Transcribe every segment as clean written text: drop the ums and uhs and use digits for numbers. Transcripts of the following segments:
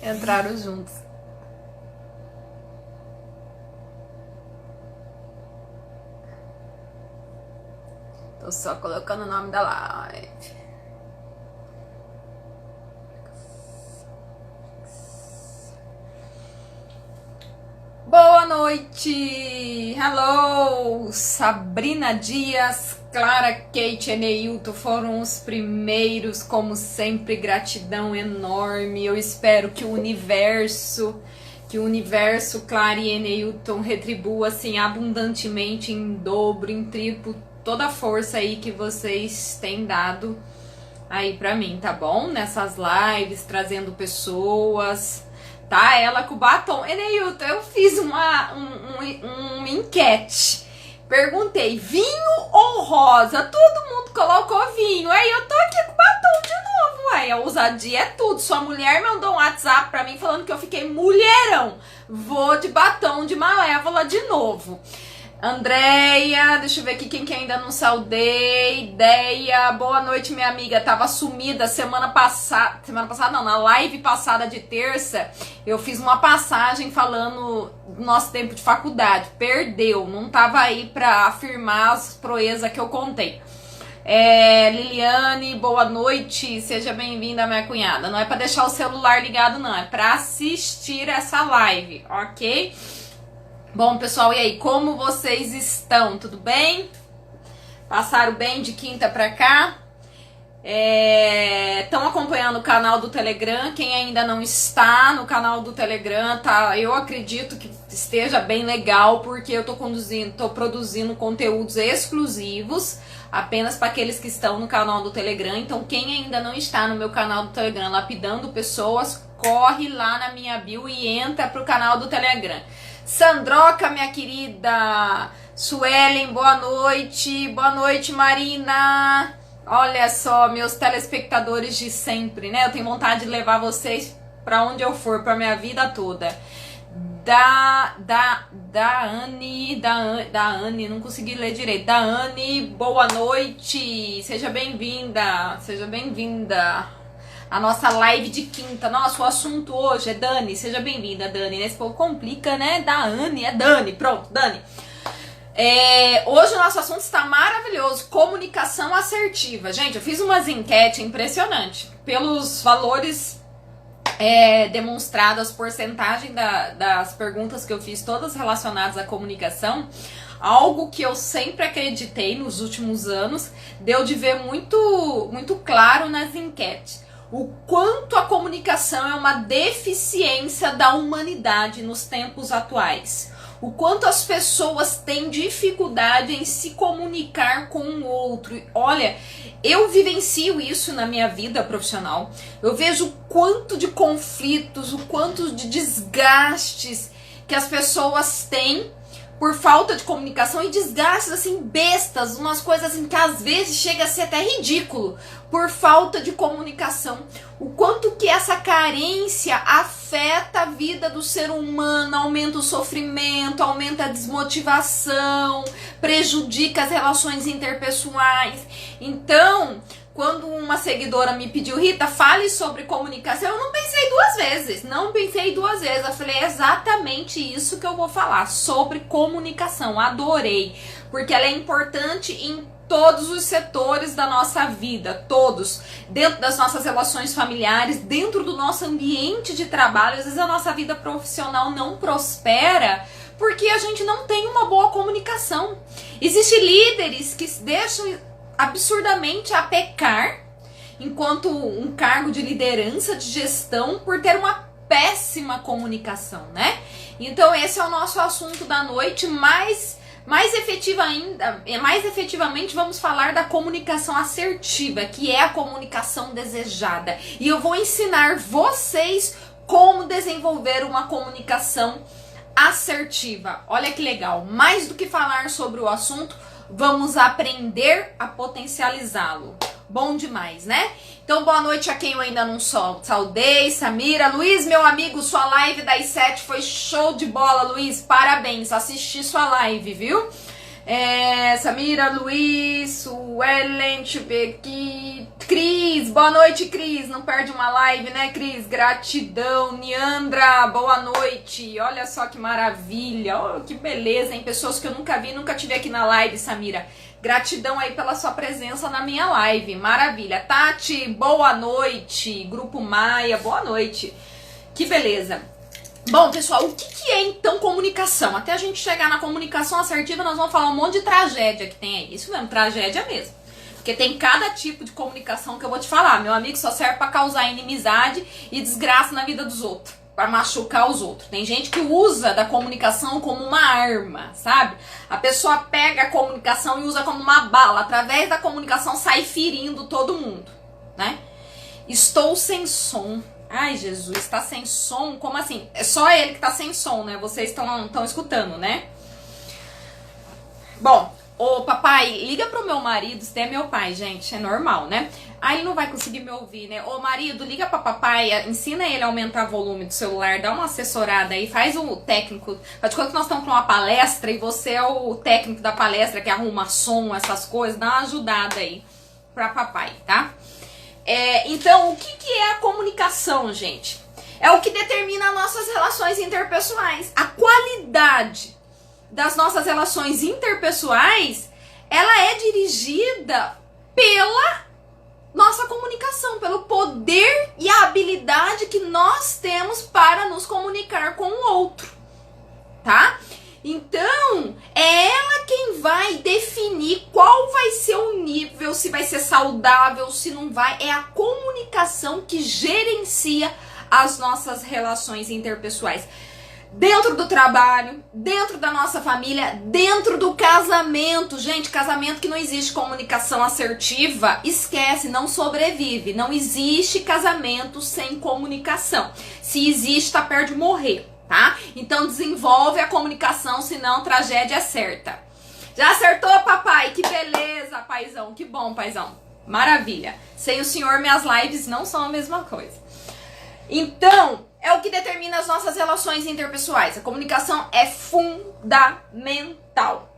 Entraram juntos. Tô só colocando o nome da live. Boa noite! Hello! Sabrina Dias, Clara, Kate e Neilton foram os primeiros, como sempre, gratidão enorme. Eu espero que o universo, Clara e Neilton retribua assim abundantemente, em dobro, em triplo, toda a força aí que vocês têm dado aí pra mim, tá bom? Nessas lives, trazendo pessoas, tá? Ela com o batom. Neilton, eu fiz uma enquete. Perguntei, vinho ou rosa? Todo mundo colocou vinho. Aí eu tô aqui com o batom de novo. Ué, a ousadia é tudo. Sua mulher mandou um WhatsApp pra mim falando que eu fiquei mulherão. Vou de batom de Malévola de novo. Andréia, deixa eu ver aqui quem que ainda não saudei. Ideia, boa noite, minha amiga. Tava sumida semana passada não, na live passada de terça, eu fiz uma passagem falando do nosso tempo de faculdade. Perdeu, não tava aí pra afirmar as proezas que eu contei. Liliane, boa noite, seja bem-vinda, minha cunhada. Não é pra deixar o celular ligado, não, é pra assistir essa live, ok? Bom, pessoal, e aí, como vocês estão? Tudo bem? Passaram bem de quinta pra cá? Estão acompanhando o canal do Telegram? Quem ainda não está no canal do Telegram, tá? Eu acredito que esteja bem legal, porque eu tô produzindo conteúdos exclusivos apenas para aqueles que estão no canal do Telegram. Então, quem ainda não está no meu canal do Telegram, lapidando pessoas, corre lá na minha bio e entra pro canal do Telegram. Sandroca, minha querida. Suelen, boa noite. Boa noite, Marina. Olha só, meus telespectadores de sempre, né? Eu tenho vontade de levar vocês pra onde eu for, pra minha vida toda. Anne, não consegui ler direito. Da Anne, boa noite. Seja bem-vinda. Seja bem-vinda. A nossa live de quinta. Nossa, o assunto hoje é Dani. Seja bem-vinda, Dani. Nesse povo complica, né? Da Anne, é Dani. Pronto, Dani. Hoje o nosso assunto está maravilhoso. Comunicação assertiva. Gente, eu fiz umas enquetes impressionantes. Pelos valores demonstrados, as porcentagens das perguntas que eu fiz, todas relacionadas à comunicação. Algo que eu sempre acreditei nos últimos anos, deu de ver muito, muito claro nas enquetes. O quanto a comunicação é uma deficiência da humanidade nos tempos atuais. O quanto as pessoas têm dificuldade em se comunicar com o outro. Olha, eu vivencio isso na minha vida profissional. Eu vejo o quanto de conflitos, o quanto de desgastes que as pessoas têm por falta de comunicação, e desgastes assim bestas, umas coisas assim que às vezes chega a ser até ridículo, por falta de comunicação. O quanto que essa carência afeta a vida do ser humano, aumenta o sofrimento, aumenta a desmotivação, prejudica as relações interpessoais. Então, quando uma seguidora me pediu, Rita, fale sobre comunicação, eu não pensei duas vezes. Eu falei, é exatamente isso que eu vou falar, sobre comunicação. Adorei, porque ela é importante em todos os setores da nossa vida, todos, dentro das nossas relações familiares, dentro do nosso ambiente de trabalho. Às vezes a nossa vida profissional não prospera porque a gente não tem uma boa comunicação. Existem líderes que deixam absurdamente a pecar enquanto um cargo de liderança, de gestão, por ter uma péssima comunicação, né? Então esse é o nosso assunto da noite. Mais efetivamente vamos falar da comunicação assertiva, que é a comunicação desejada. E eu vou ensinar vocês como desenvolver uma comunicação assertiva. Olha que legal. Mais do que falar sobre o assunto, vamos aprender a potencializá-lo. Bom demais, né? Então, boa noite a quem eu ainda não saudei. Samira, Luiz, meu amigo, sua live das 7 foi show de bola, Luiz. Parabéns, assisti sua live, viu? Samira, Luiz, Suelen, deixa eu ver aqui. Cris, boa noite, Cris. Não perde uma live, né, Cris? Gratidão. Niandra, boa noite. Olha só que maravilha. Oh, que beleza, hein? Pessoas que eu nunca vi, nunca tive aqui na live, Samira. Gratidão aí pela sua presença na minha live. Maravilha. Tati, boa noite. Grupo Maia, boa noite. Que beleza. Bom, pessoal, o que é então comunicação? Até a gente chegar na comunicação assertiva, nós vamos falar um monte de tragédia que tem aí. Isso mesmo, tragédia mesmo. Porque tem cada tipo de comunicação que eu vou te falar. Meu amigo, só serve pra causar inimizade e desgraça na vida dos outros. Pra machucar os outros. Tem gente que usa da comunicação como uma arma, sabe? A pessoa pega a comunicação e usa como uma bala. Através da comunicação sai ferindo todo mundo, né? Estou sem som. Ai, Jesus, tá sem som? Como assim? É só ele que tá sem som, né? Vocês estão escutando, né? Bom, ô papai, liga pro meu marido, se é meu pai, gente, é normal, né? Aí ele não vai conseguir me ouvir, né? Ô marido, liga pra papai, ensina ele a aumentar o volume do celular, dá uma assessorada aí, faz o técnico. Faz de conta que nós estamos com uma palestra e você é o técnico da palestra que arruma som, essas coisas, dá uma ajudada aí pra papai, tá? Então, o que é a comunicação, gente? É o que determina nossas relações interpessoais. A qualidade das nossas relações interpessoais, ela é dirigida pela nossa comunicação, pelo poder e a habilidade que nós temos para nos comunicar com o outro, tá? Então, é ela quem vai definir qual vai ser o nível, se vai ser saudável, se não vai. É a comunicação que gerencia as nossas relações interpessoais. Dentro do trabalho, dentro da nossa família, dentro do casamento. Gente, casamento que não existe comunicação assertiva, esquece, não sobrevive. Não existe casamento sem comunicação. Se existe, tá perto de morrer. Tá? Então desenvolve a comunicação, senão tragédia é certa. Já acertou, papai? Que beleza, paizão. Que bom, paizão. Maravilha. Sem o senhor, minhas lives não são a mesma coisa. Então, é o que determina as nossas relações interpessoais. A comunicação é fundamental.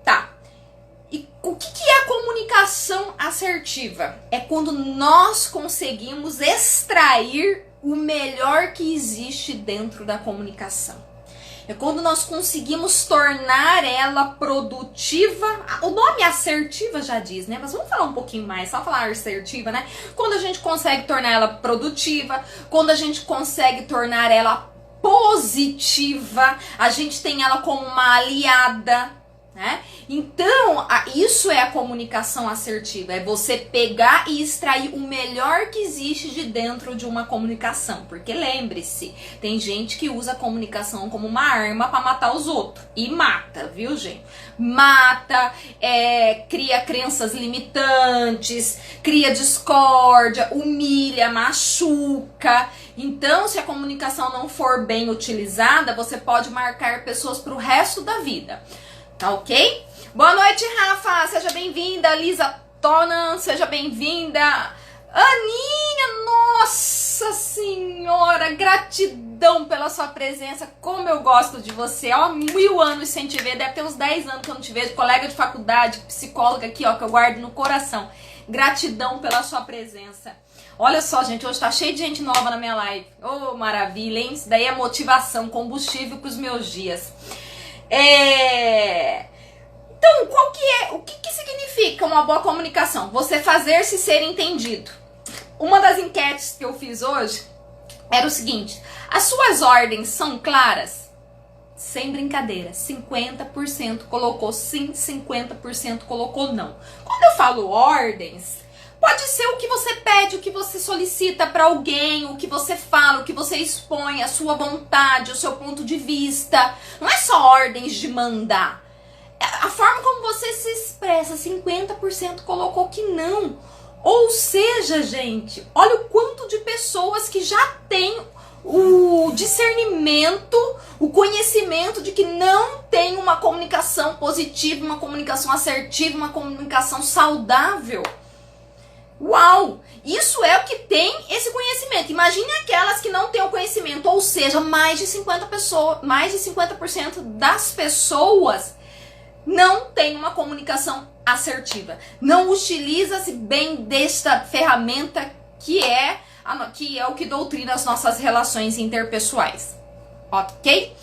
Tá. E o que é a comunicação assertiva? É quando nós conseguimos extrair o melhor que existe dentro da comunicação. É quando nós conseguimos tornar ela produtiva. O nome assertiva já diz, né? Mas vamos falar um pouquinho mais, só falar assertiva, né? Quando a gente consegue tornar ela produtiva, quando a gente consegue tornar ela positiva, a gente tem ela como uma aliada, né? Então, isso é a comunicação assertiva, é você pegar e extrair o melhor que existe de dentro de uma comunicação, porque lembre-se, tem gente que usa a comunicação como uma arma para matar os outros, e mata, viu, gente? Mata, cria crenças limitantes, cria discórdia, humilha, machuca. Então, se a comunicação não for bem utilizada, você pode marcar pessoas para o resto da vida. Tá ok? Boa noite, Rafa. Seja bem-vinda. Lisa Tonan, seja bem-vinda. Aninha, nossa senhora, gratidão pela sua presença. Como eu gosto de você. Ó, 1000 anos sem te ver. Deve ter uns 10 anos que eu não te vejo. Colega de faculdade, psicóloga aqui, ó, que eu guardo no coração. Gratidão pela sua presença. Olha só, gente, hoje tá cheio de gente nova na minha live. Oh, maravilha, hein? Isso daí é motivação, combustível pros meus dias. Então, o que significa uma boa comunicação? Você fazer-se ser entendido. Uma das enquetes que eu fiz hoje era o seguinte: as suas ordens são claras? Sem brincadeira, 50% colocou sim, 50% colocou não. Quando eu falo ordens, pode ser o que você pede, o que você solicita para alguém, o que você fala, o que você expõe, a sua vontade, o seu ponto de vista. Não é só ordens de mandar. A forma como você se expressa, 50% colocou que não. Ou seja, gente, olha o quanto de pessoas que já têm o discernimento, o conhecimento de que não tem uma comunicação positiva, uma comunicação assertiva, uma comunicação saudável. Uau! Isso é o que tem esse conhecimento. Imagine aquelas que não têm o conhecimento, ou seja, mais de 50% das pessoas não tem uma comunicação assertiva. Não utiliza-se bem desta ferramenta que é o que doutrina as nossas relações interpessoais. Ok?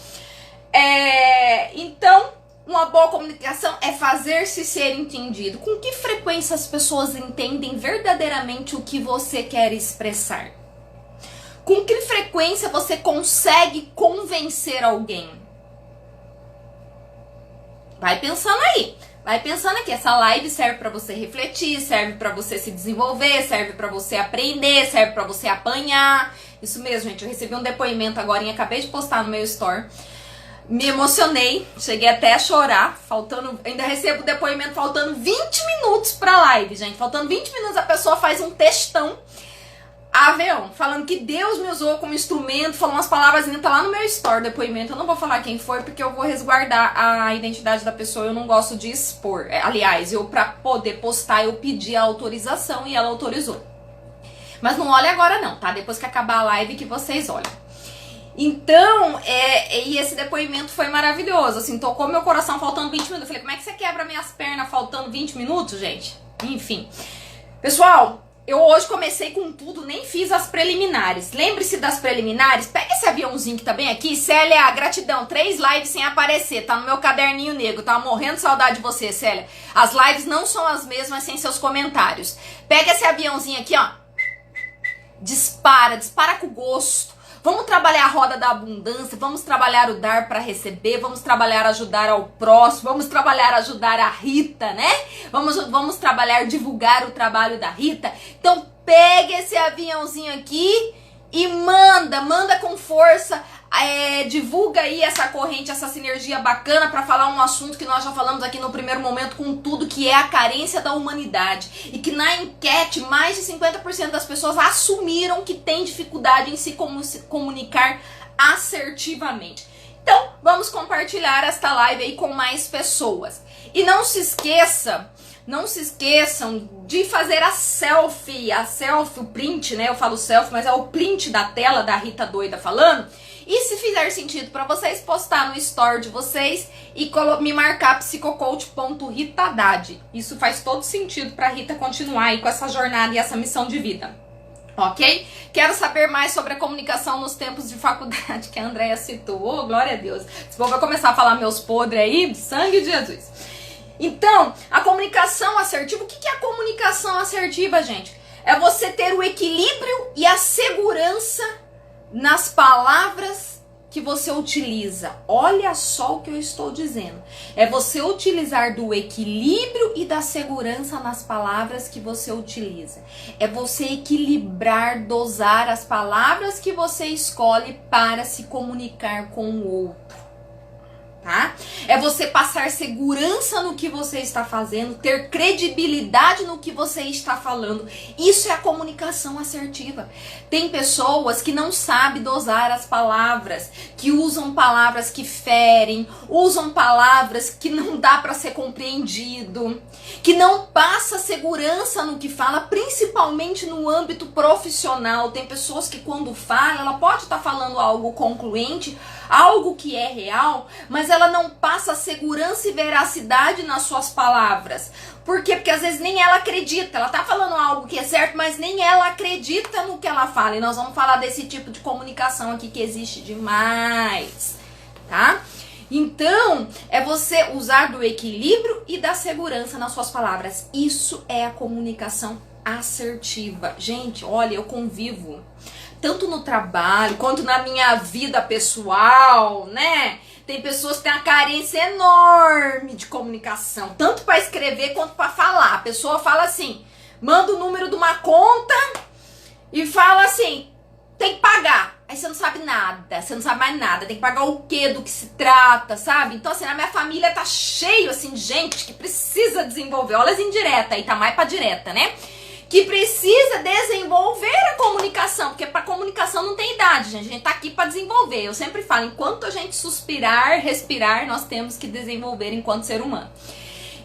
Então, uma boa comunicação é fazer-se ser entendido. Com que frequência as pessoas entendem verdadeiramente o que você quer expressar? Com que frequência você consegue convencer alguém? Vai pensando aí. Vai pensando aqui. Essa live serve para você refletir, serve para você se desenvolver, serve para você aprender, serve para você apanhar. Isso mesmo, gente. Eu recebi um depoimento agora e acabei de postar no meu story. Me emocionei, cheguei até a chorar, ainda recebo o depoimento faltando 20 minutos pra live, gente. Faltando 20 minutos a pessoa faz um textão, falando que Deus me usou como instrumento, falou umas palavras, tá lá no meu story depoimento. Eu não vou falar quem foi, porque eu vou resguardar a identidade da pessoa, eu não gosto de expor. Aliás, pra poder postar, eu pedi a autorização e ela autorizou. Mas não olha agora não, tá? Depois que acabar a live que vocês olham. Então, e esse depoimento foi maravilhoso, assim, tocou meu coração faltando 20 minutos. Eu falei, como é que você quebra minhas pernas faltando 20 minutos, gente? Enfim. Pessoal, eu hoje comecei com tudo, nem fiz as preliminares. Lembre-se das preliminares, pega esse aviãozinho que tá bem aqui. Célia, gratidão, 3 lives sem aparecer, tá no meu caderninho negro, tava morrendo de saudade de você, Célia. As lives não são as mesmas sem seus comentários. Pega esse aviãozinho aqui, ó. Dispara com gosto. Vamos trabalhar a roda da abundância, vamos trabalhar o dar para receber, vamos trabalhar ajudar ao próximo, vamos trabalhar ajudar a Rita, né? Vamos trabalhar divulgar o trabalho da Rita. Então pega esse aviãozinho aqui e manda com força, divulga aí essa corrente, essa sinergia bacana para falar um assunto que nós já falamos aqui no primeiro momento com tudo, que é a carência da humanidade. E que na enquete, mais de 50% das pessoas assumiram que tem dificuldade em se comunicar assertivamente. Então, vamos compartilhar esta live aí com mais pessoas. E não se esqueçam de fazer a selfie, o print, né? Eu falo selfie, mas é o print da tela da Rita doida falando. E se fizer sentido para vocês, postar no story de vocês e me marcar psicocoach.ritadade. Isso faz todo sentido para Rita continuar aí com essa jornada e essa missão de vida. Ok? Quero saber mais sobre a comunicação nos tempos de faculdade que a Andréia citou. Oh, glória a Deus. Esse povo vai começar a falar meus podres aí, sangue de Jesus. Então, a comunicação assertiva, o que é a comunicação assertiva, gente? É você ter o equilíbrio e a segurança nas palavras que você utiliza. Olha só o que eu estou dizendo. É você utilizar do equilíbrio e da segurança nas palavras que você utiliza. É você equilibrar, dosar as palavras que você escolhe para se comunicar com o outro. Tá? É você passar segurança no que você está fazendo, ter credibilidade no que você está falando. Isso é a comunicação assertiva. Tem pessoas que não sabem dosar as palavras, que usam palavras que ferem, usam palavras que não dá para ser compreendido, que não passa segurança no que fala, principalmente no âmbito profissional. Tem pessoas que quando fala, ela pode estar falando algo concluente, algo que é real, mas ela não passa segurança e veracidade nas suas palavras. Por quê? Porque às vezes nem ela acredita. Ela tá falando algo que é certo, mas nem ela acredita no que ela fala. E nós vamos falar desse tipo de comunicação aqui que existe demais, tá? Então, é você usar do equilíbrio e da segurança nas suas palavras. Isso é a comunicação assertiva. Gente, olha, eu convivo tanto no trabalho quanto na minha vida pessoal, né? Tem pessoas que têm uma carência enorme de comunicação, tanto para escrever quanto para falar. A pessoa fala assim, manda o número de uma conta e fala assim, tem que pagar. Aí você não sabe nada, você não sabe mais nada, tem que pagar o quê, do que se trata, sabe? Então assim, na minha família tá cheio assim de gente que precisa desenvolver, olha as indiretas aí, tá mais pra direta, né? Que precisa desenvolver a comunicação, porque para comunicação não tem idade, gente. A gente tá aqui para desenvolver. Eu sempre falo, enquanto a gente suspirar, respirar, nós temos que desenvolver enquanto ser humano.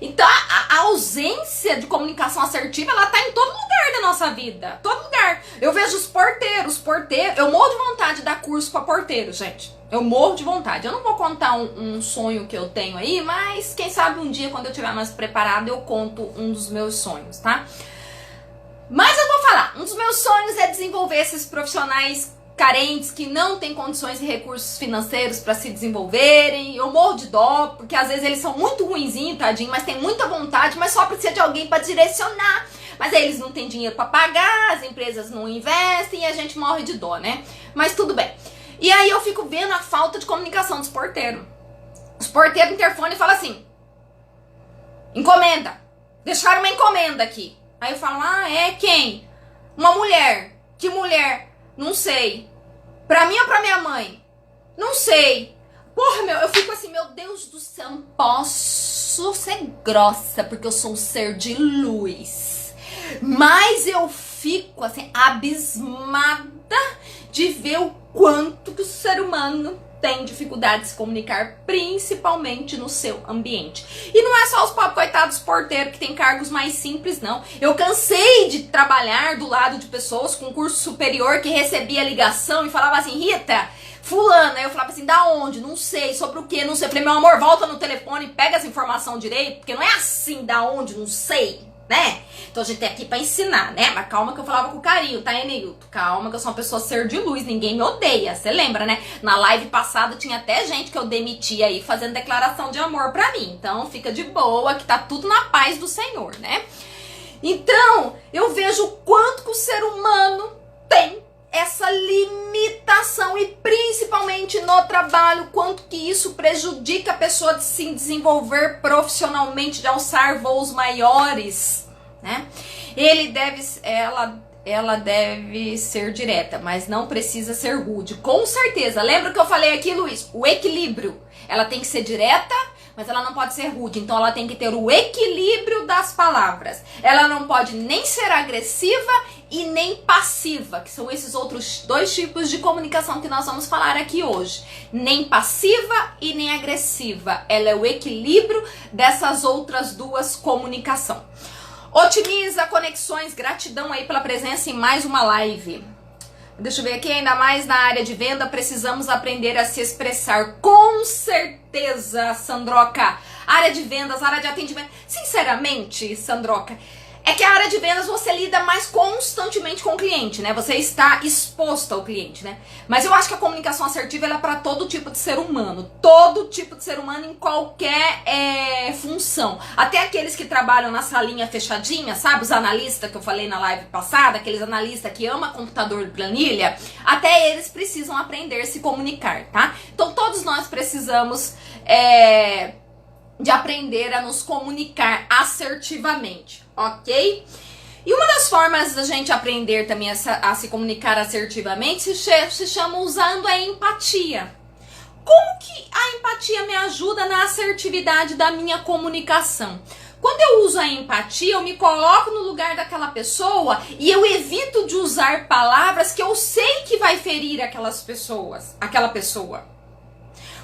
Então, a ausência de comunicação assertiva, ela tá em todo lugar da nossa vida. Todo lugar. Eu vejo os porteiros. Eu morro de vontade de dar curso pra porteiro, gente. Eu morro de vontade. Eu não vou contar um sonho que eu tenho aí, mas quem sabe um dia, quando eu estiver mais preparada, eu conto um dos meus sonhos, tá? Mas eu vou falar. Um dos meus sonhos é desenvolver esses profissionais carentes que não têm condições e recursos financeiros para se desenvolverem. Eu morro de dó, porque às vezes eles são muito ruinzinhos, tadinho, mas tem muita vontade, mas só precisa de alguém para direcionar. Mas aí eles não têm dinheiro para pagar, as empresas não investem e a gente morre de dó, né? Mas tudo bem. E aí eu fico vendo a falta de comunicação dos porteiros. Os porteiros interfonam e falam assim: encomenda. Deixaram uma encomenda aqui. Aí eu falo: ah, é quem? Uma mulher. Que mulher? Não sei. Pra mim ou pra minha mãe? Não sei. Porra, eu fico assim, meu Deus do céu, não posso ser grossa, porque eu sou um ser de luz. Mas eu fico assim, abismada de ver o quanto que o ser humano tem dificuldade de se comunicar, principalmente no seu ambiente. E não é só os pobres coitados porteiros que tem cargos mais simples, não. Eu cansei de trabalhar do lado de pessoas com curso superior que recebia ligação e falava assim: Rita, fulana. Eu falava assim: da onde? Não sei. Sobre o quê? Não sei. Eu falei: meu amor, volta no telefone e pega essa informação direito, porque não é assim, da onde? Não sei, né? Então a gente tem aqui pra ensinar, né? Mas calma que eu falava com carinho, tá, Enilton? Calma que eu sou uma pessoa ser de luz, ninguém me odeia, você lembra, né? Na live passada tinha até gente que eu demiti aí fazendo declaração de amor pra mim. Então fica de boa que tá tudo na paz do Senhor, né? Então eu vejo o quanto que o ser humano tem essa limitação e principalmente no trabalho, quanto que isso prejudica a pessoa de se desenvolver profissionalmente, de alçar voos maiores, né? Ela deve ser direta, mas não precisa ser rude. Com certeza. Lembra que eu falei aqui, Luiz? O equilíbrio. Ela tem que ser direta, mas ela não pode ser rude. Então ela tem que ter o equilíbrio das palavras. Ela não pode nem ser agressiva e nem passiva, que são esses outros dois tipos de comunicação que nós vamos falar aqui hoje. Nem passiva e nem agressiva. Ela é o equilíbrio dessas outras duas comunicações. Otimiza conexões, gratidão aí pela presença em mais uma live. Deixa eu ver aqui, ainda mais na área de venda, precisamos aprender a se expressar. Com certeza, Sandroca. Área de vendas, área de atendimento. Sinceramente, Sandroca, é que a área de vendas você lida mais constantemente com o cliente, né? Você está exposto ao cliente, né? Mas eu acho que a comunicação assertiva ela é para todo tipo de ser humano. Todo tipo de ser humano em qualquer função. Até aqueles que trabalham na salinha fechadinha, sabe? Os analistas que eu falei na live passada, aqueles analistas que amam computador de planilha, até eles precisam aprender a se comunicar, tá? Então todos nós precisamos de aprender a nos comunicar assertivamente, ok? E uma das formas da gente aprender também a se comunicar assertivamente se chama usando a empatia. Como que a empatia me ajuda na assertividade da minha comunicação? Quando eu uso a empatia, eu me coloco no lugar daquela pessoa e eu evito de usar palavras que eu sei que vai ferir aquela pessoa.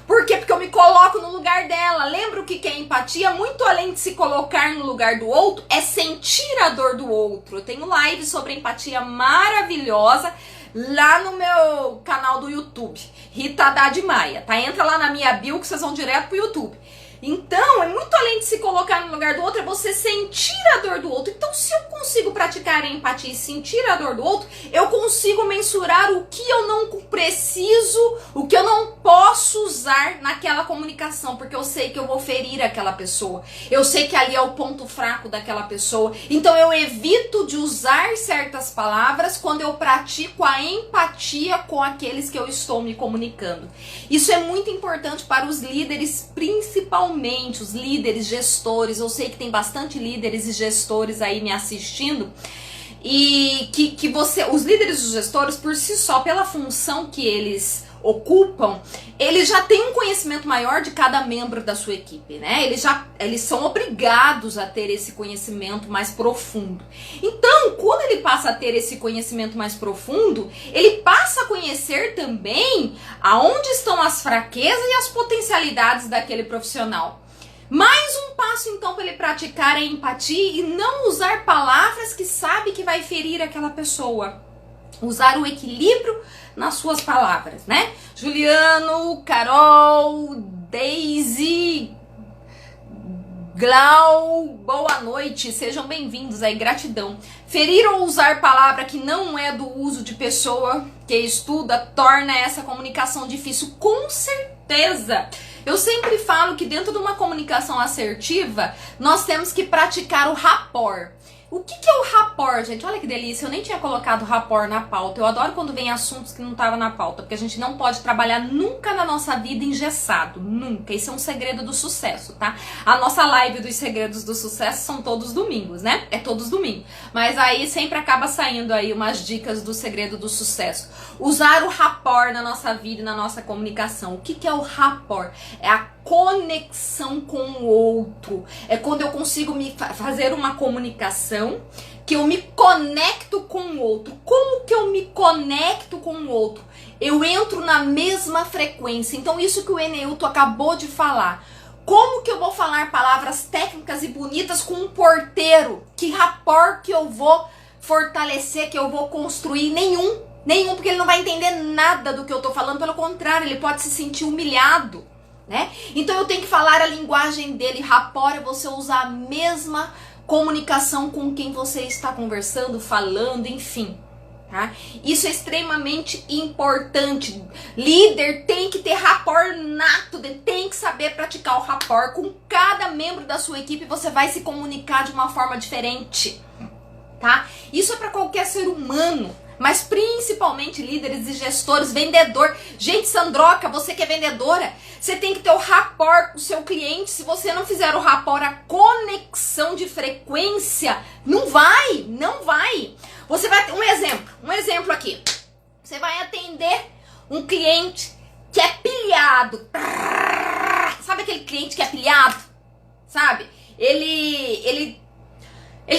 Por quê? Porque eu me coloco no lugar dela. Lembra o que é empatia? Muito além de se colocar no lugar do outro, é sentir a dor do outro. Eu tenho live sobre empatia maravilhosa lá no meu canal do YouTube, Rita Haddad Maia, tá? Entra lá na minha bio que vocês vão direto pro YouTube. Então, é muito além de se colocar no lugar do outro, é você sentir a dor do outro. Então, se eu consigo praticar a empatia e sentir a dor do outro, eu consigo mensurar o que eu não preciso, o que eu não posso usar naquela comunicação, porque eu sei que eu vou ferir aquela pessoa. Eu sei que ali é o ponto fraco daquela pessoa. Então, eu evito de usar certas palavras quando eu pratico a empatia com aqueles que eu estou me comunicando. Isso é muito importante para os líderes, principalmente os líderes, gestores. Eu sei que tem bastante líderes e gestores aí me assistindo e que os líderes e os gestores por si só, pela função que eles ocupam, eles já têm um conhecimento maior de cada membro da sua equipe, né? Eles são obrigados a ter esse conhecimento mais profundo. Então, quando ele passa a ter esse conhecimento mais profundo, ele passa a conhecer também aonde estão as fraquezas e as potencialidades daquele profissional. Mais um passo, então, para ele praticar a empatia e não usar palavras que sabe que vai ferir aquela pessoa. Usar o equilíbrio nas suas palavras, né? Juliano, Carol, Daisy, Glau, boa noite, sejam bem-vindos aí, gratidão. Ferir ou usar palavra que não é do uso de pessoa que estuda torna essa comunicação difícil, com certeza. Eu sempre falo que dentro de uma comunicação assertiva, nós temos que praticar o rapport. O que é o rapport, gente? Olha que delícia, eu nem tinha colocado rapport na pauta. Eu adoro quando vem assuntos que não estavam na pauta, porque a gente não pode trabalhar nunca na nossa vida engessado, nunca. Isso é um segredo do sucesso, tá? A nossa live dos segredos do sucesso são todos domingos, né? É todos domingos. Mas aí sempre acaba saindo aí umas dicas do segredo do sucesso. Usar o rapport na nossa vida e na nossa comunicação. O que é o rapport? É a conexão com o outro. É quando eu consigo fazer uma comunicação que eu me conecto com o outro. Como que eu me conecto com o outro? Eu entro na mesma frequência. Então isso que o Eneilton acabou de falar. Como que eu vou falar palavras técnicas e bonitas com um porteiro? Que rapport que eu vou fortalecer, que eu vou construir? Nenhum, porque ele não vai entender nada do que eu tô falando. Pelo contrário, ele pode se sentir humilhado, né? Então eu tenho que falar a linguagem dele. Rapport é você usar a mesma comunicação com quem você está conversando, falando, enfim, tá? Isso é extremamente importante. Líder tem que ter rapport nato, tem que saber praticar o rapport com cada membro da sua equipe. Você vai se comunicar de uma forma diferente, tá? Isso é para qualquer ser humano, mas principalmente líderes e gestores, vendedor. Gente, Sandroca, você que é vendedora, você tem que ter o rapport com o seu cliente. Se você não fizer o rapport, a conexão de frequência, não vai. Você vai ter um exemplo aqui. Você vai atender um cliente que é pilhado. Sabe aquele cliente que é pilhado? Sabe? Ele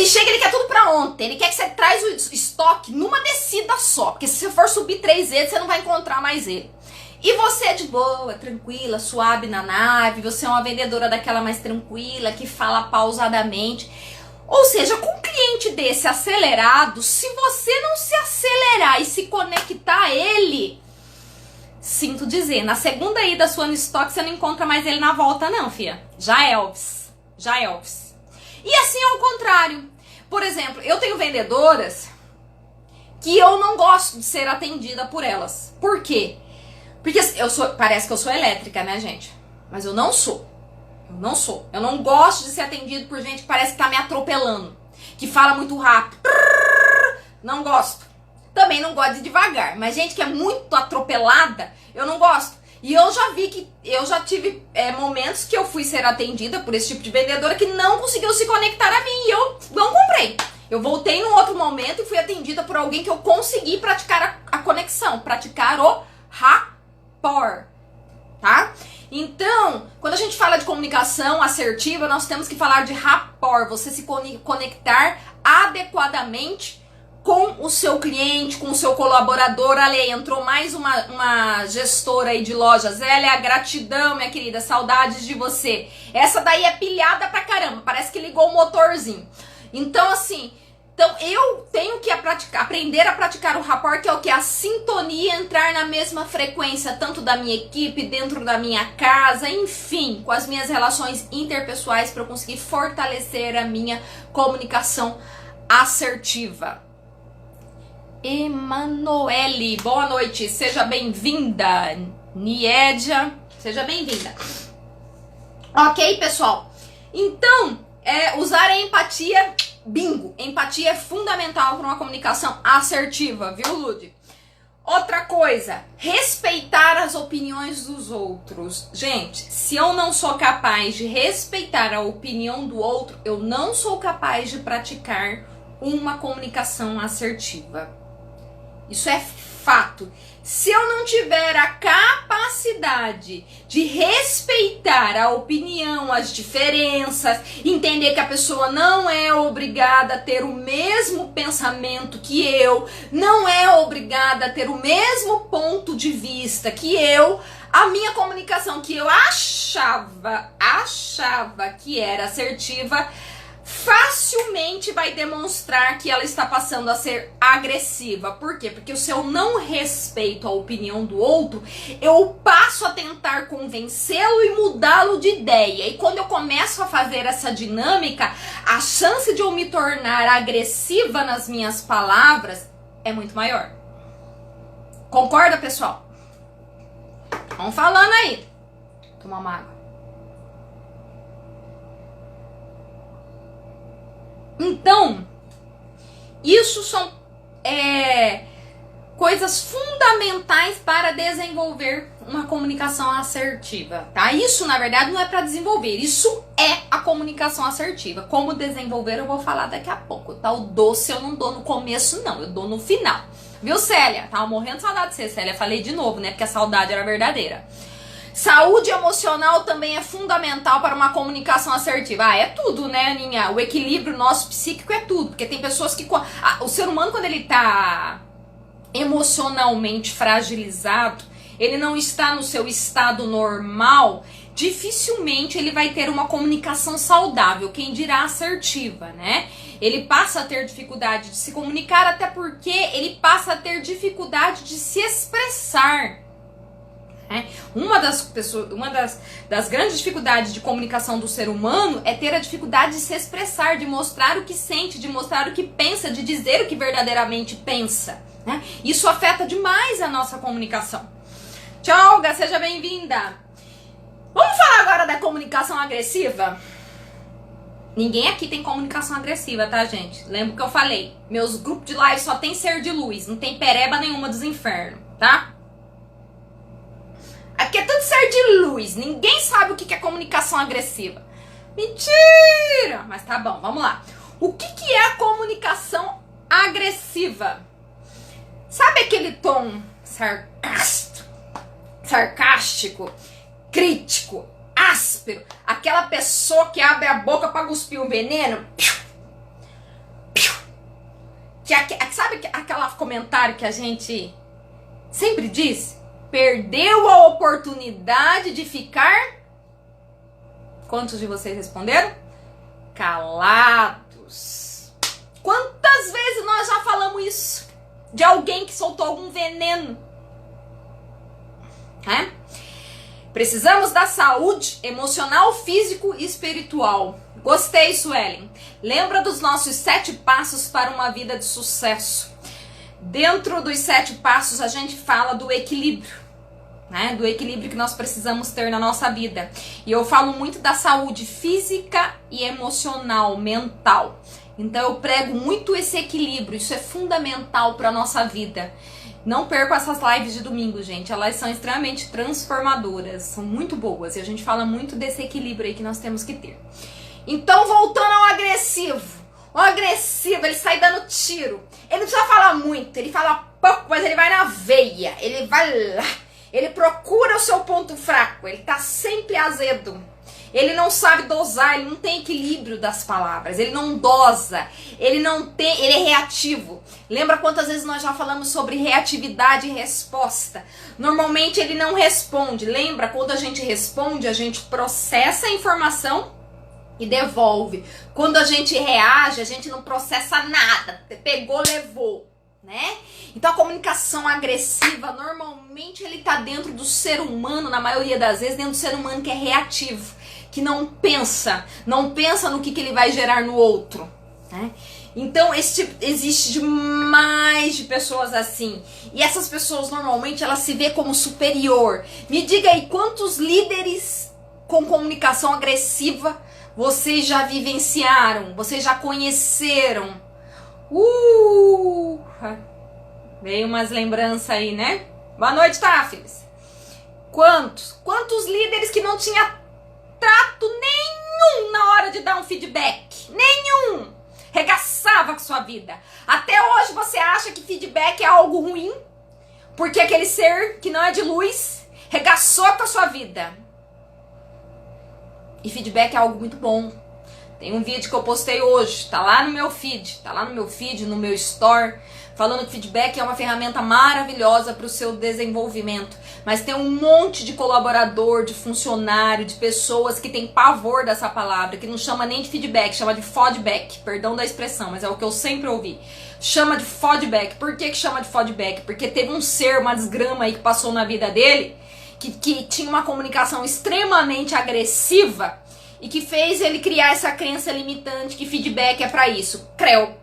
chega, ele quer tudo pra ontem. Ele quer que você traz o estoque numa descida só. Porque se você for subir 3 vezes, você não vai encontrar mais ele. E você é de boa, tranquila, suave na nave. Você é uma vendedora daquela mais tranquila, que fala pausadamente. Ou seja, com um cliente desse acelerado, se você não se acelerar e se conectar a ele, sinto dizer, na segunda ida sua no estoque, você não encontra mais ele na volta não, fia. Já é Elvis. E assim ao contrário. Por exemplo, eu tenho vendedoras que eu não gosto de ser atendida por elas. Por quê? Porque parece que eu sou elétrica, né, gente? Mas eu não sou. Eu não gosto de ser atendido por gente que parece que tá me atropelando. Que fala muito rápido. Não gosto. Também não gosto de devagar. Mas gente que é muito atropelada, eu não gosto. E eu já tive momentos que eu fui ser atendida por esse tipo de vendedora que não conseguiu se conectar a mim e eu não comprei. Eu voltei num outro momento e fui atendida por alguém que eu consegui praticar a conexão, praticar o rapport, tá? Então, quando a gente fala de comunicação assertiva, nós temos que falar de rapport, você se conectar adequadamente com o seu cliente, com o seu colaborador. Ali entrou mais uma gestora aí de lojas. Zélia, gratidão, minha querida, saudades de você. Essa daí é pilhada pra caramba, parece que ligou o motorzinho. Então assim, eu tenho que aprender a praticar o rapport, que é o que? A sintonia, entrar na mesma frequência, tanto da minha equipe, dentro da minha casa, enfim, com as minhas relações interpessoais, para eu conseguir fortalecer a minha comunicação assertiva. Emanuele, boa noite, seja bem-vinda. Niédia, seja bem-vinda. Ok, pessoal? Então, usar a empatia, bingo. Empatia é fundamental para uma comunicação assertiva, viu, Lud? Outra coisa, respeitar as opiniões dos outros. Gente, se eu não sou capaz de respeitar a opinião do outro, eu não sou capaz de praticar uma comunicação assertiva. Isso é fato. Se eu não tiver a capacidade de respeitar a opinião, as diferenças, entender que a pessoa não é obrigada a ter o mesmo pensamento que eu, não é obrigada a ter o mesmo ponto de vista que eu, a minha comunicação que eu achava que era assertiva, facilmente vai demonstrar que ela está passando a ser agressiva. Por quê? Porque se eu não respeito a opinião do outro, eu passo a tentar convencê-lo e mudá-lo de ideia. E quando eu começo a fazer essa dinâmica, a chance de eu me tornar agressiva nas minhas palavras é muito maior. Concorda, pessoal? Vamos falando aí. Toma uma água. Então, isso são coisas fundamentais para desenvolver uma comunicação assertiva, tá? Isso, na verdade, não é para desenvolver, isso é a comunicação assertiva. Como desenvolver eu vou falar daqui a pouco, tá? O doce eu não dou no começo, não, eu dou no final. Viu, Célia? Tava morrendo de saudade de você, Célia. Falei de novo, né? Porque a saudade era verdadeira. Saúde emocional também é fundamental para uma comunicação assertiva. Ah, é tudo, né, Aninha? O equilíbrio nosso psíquico é tudo. Porque tem pessoas que... o ser humano, quando ele tá emocionalmente fragilizado, ele não está no seu estado normal, dificilmente ele vai ter uma comunicação saudável, quem dirá assertiva, né? Ele passa a ter dificuldade de se comunicar, até porque ele passa a ter dificuldade de se expressar. Uma das grandes dificuldades de comunicação do ser humano é ter a dificuldade de se expressar, de mostrar o que sente, de mostrar o que pensa, de dizer o que verdadeiramente pensa, né? Isso afeta demais a nossa comunicação. Tchau, Olga, seja bem-vinda. Vamos falar agora da comunicação agressiva? Ninguém aqui tem comunicação agressiva, tá, gente? Lembra que eu falei, meus grupos de live só tem ser de luz, não tem pereba nenhuma dos infernos, tá? Aqui é tudo ser de luz. Ninguém sabe o que é comunicação agressiva. Mentira! Mas tá bom, vamos lá. O que é a comunicação agressiva? Sabe aquele tom sarcástico, crítico, áspero? Aquela pessoa que abre a boca pra cuspir um veneno? Sabe aquele comentário que a gente sempre diz? Perdeu a oportunidade de ficar... Quantos de vocês responderam? Calados. Quantas vezes nós já falamos isso? De alguém que soltou algum veneno. Precisamos da saúde emocional, físico e espiritual. Gostei, Suelen. Lembra dos nossos 7 passos para uma vida de sucesso. Dentro dos 7 passos a gente fala do equilíbrio, né? Do equilíbrio que nós precisamos ter na nossa vida. E eu falo muito da saúde física e emocional, mental. Então eu prego muito esse equilíbrio, isso é fundamental para a nossa vida. Não percam essas lives de domingo, gente, elas são extremamente transformadoras, são muito boas. E a gente fala muito desse equilíbrio aí que nós temos que ter. Então, voltando ao agressivo. O agressivo, ele sai dando tiro. Ele não precisa falar muito, ele fala pouco, mas ele vai na veia. Ele vai lá, ele procura o seu ponto fraco, ele tá sempre azedo. Ele não sabe dosar, ele não tem equilíbrio das palavras, ele não dosa, ele é reativo. Lembra quantas vezes nós já falamos sobre reatividade e resposta? Normalmente ele não responde. Lembra quando a gente responde, a gente processa a informação e devolve. Quando a gente reage, a gente não processa nada. Pegou, levou, né? Então a comunicação agressiva, normalmente ele tá dentro do ser humano, na maioria das vezes, dentro do ser humano que é reativo, que não pensa no que ele vai gerar no outro, né? Então existe demais de pessoas assim. E essas pessoas normalmente elas se vê como superior. Me diga aí, quantos líderes com comunicação agressiva vocês já vivenciaram? Vocês já conheceram? Veio umas lembranças aí, né? Boa noite, Táfilis. Quantos líderes que não tinha trato nenhum na hora de dar um feedback? Nenhum! regaçava com sua vida. Até hoje você acha que feedback é algo ruim, porque aquele ser que não é de luz regaçou com a sua vida. E feedback é algo muito bom. Tem um vídeo que eu postei hoje, tá lá no meu feed, no meu store, falando que feedback é uma ferramenta maravilhosa para o seu desenvolvimento. Mas tem um monte de colaborador, de funcionário, de pessoas que tem pavor dessa palavra, que não chama nem de feedback, chama de feedback, perdão da expressão, mas é o que eu sempre ouvi. Chama de feedback. Por que chama de feedback? Porque teve um ser, uma desgrama aí que passou na vida dele, que tinha uma comunicação extremamente agressiva e que fez ele criar essa crença limitante que feedback é pra isso. Creu.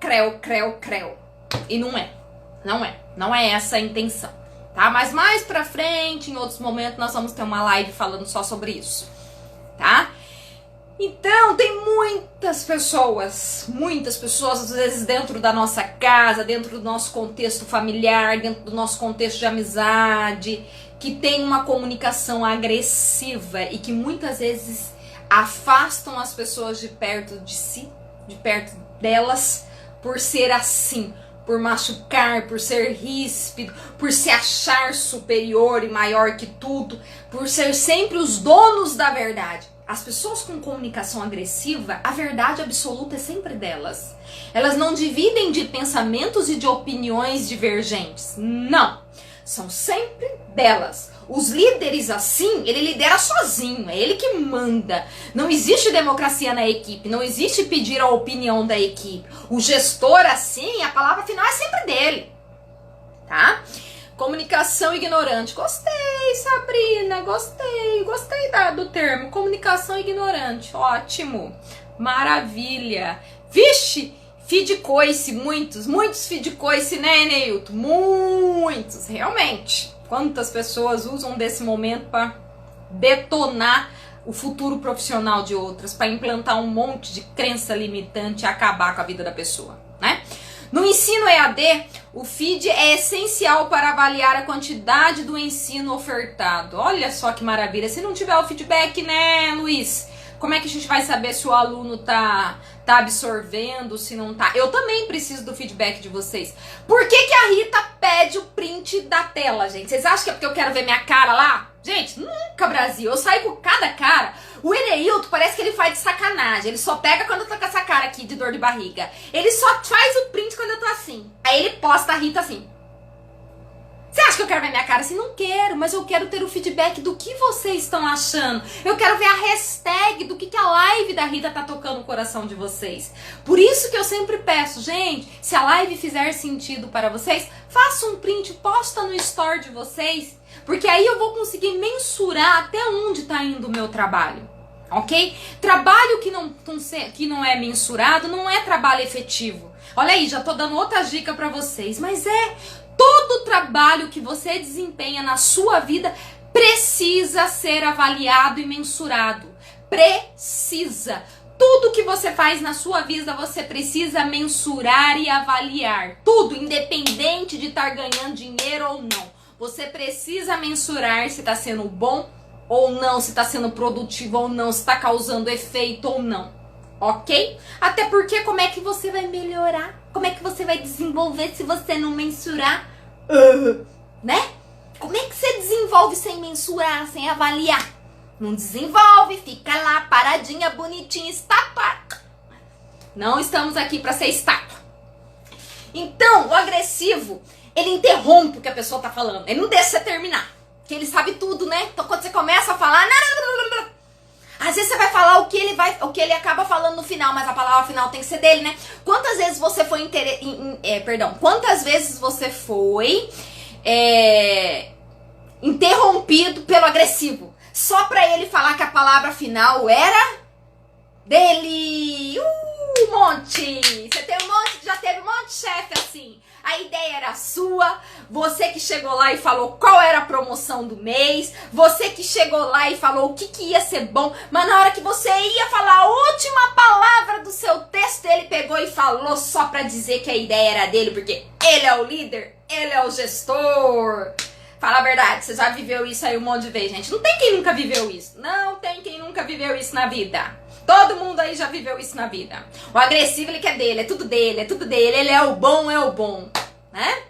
E não é essa a intenção, tá? Mas mais pra frente, em outros momentos, nós vamos ter uma live falando só sobre isso, tá? Então, tem muitas pessoas, às vezes dentro da nossa casa, dentro do nosso contexto familiar, dentro do nosso contexto de amizade, que tem uma comunicação agressiva e que muitas vezes afastam as pessoas de perto de si, de perto delas, por ser assim, por machucar, por ser ríspido, por se achar superior e maior que tudo, por ser sempre os donos da verdade. As pessoas com comunicação agressiva, a verdade absoluta é sempre delas. Elas não dividem de pensamentos e de opiniões divergentes. Não. São sempre delas. Os líderes assim, ele lidera sozinho, é ele que manda. Não existe democracia na equipe, não existe pedir a opinião da equipe. O gestor assim, a palavra final é sempre dele, tá? Comunicação ignorante. Gostei, Sabrina, gostei do termo. Comunicação ignorante, ótimo, maravilha. Vixe, feed coice, muitos feed coice, né, Neilton? Muitos, realmente. Quantas pessoas usam desse momento para detonar o futuro profissional de outras, para implantar um monte de crença limitante e acabar com a vida da pessoa, né? No ensino EAD, o feed é essencial para avaliar a quantidade do ensino ofertado. Olha só que maravilha. Se não tiver o feedback, né, Luiz? Como é que a gente vai saber se o aluno tá absorvendo, se não tá? Eu também preciso do feedback de vocês. Por que a Rita pede o print da tela, gente? Vocês acham que é porque eu quero ver minha cara lá? Gente, nunca, Brasil. Eu saio com cada cara. O Eneilton parece que ele faz de sacanagem. Ele só pega quando eu tô com essa cara aqui de dor de barriga. Ele só faz o print quando eu tô assim. Aí ele posta a Rita assim. Você acha que eu quero ver minha cara assim? Não quero, mas eu quero ter o feedback do que vocês estão achando. Eu quero ver a hashtag do que a live da Rita tá tocando no coração de vocês. Por isso que eu sempre peço, gente, se a live fizer sentido para vocês, faça um print, posta no store de vocês, porque aí eu vou conseguir mensurar até onde tá indo o meu trabalho. Ok? Trabalho que não é mensurado não é trabalho efetivo. Olha aí, já tô dando outra dica para vocês, mas todo trabalho que você desempenha na sua vida precisa ser avaliado e mensurado. Precisa. Tudo que você faz na sua vida, você precisa mensurar e avaliar. Tudo, independente de estar ganhando dinheiro ou não. Você precisa mensurar se está sendo bom ou não, se está sendo produtivo ou não, se está causando efeito ou não. Ok? Até porque como é que você vai melhorar? Como é que você vai desenvolver se você não mensurar? Né? Como é que você desenvolve sem mensurar, sem avaliar? Não desenvolve, fica lá paradinha, bonitinha, estátua. Não estamos aqui para ser estátua. Então, o agressivo, ele interrompe o que a pessoa tá falando. Ele não deixa você terminar. Porque ele sabe tudo, né? Então, quando você começa a falar... Às vezes você vai falar o que ele acaba falando no final, mas a palavra final tem que ser dele, né? Quantas vezes você foi interrompido pelo agressivo? Só pra ele falar que a palavra final era dele. Um monte! Você tem um monte, já teve um monte de chefe assim. A ideia era sua, você que chegou lá e falou qual era a promoção do mês, você que chegou lá e falou o que ia ser bom, mas na hora que você ia falar a última palavra do seu texto, ele pegou e falou só pra dizer que a ideia era dele, porque ele é o líder, ele é o gestor. Fala a verdade, você já viveu isso aí um monte de vezes, gente. Não tem quem nunca viveu isso. Não tem quem nunca viveu isso na vida. Todo mundo aí já viveu isso na vida. O agressivo, ele quer dele, é tudo dele, é tudo dele. Ele é o bom, né?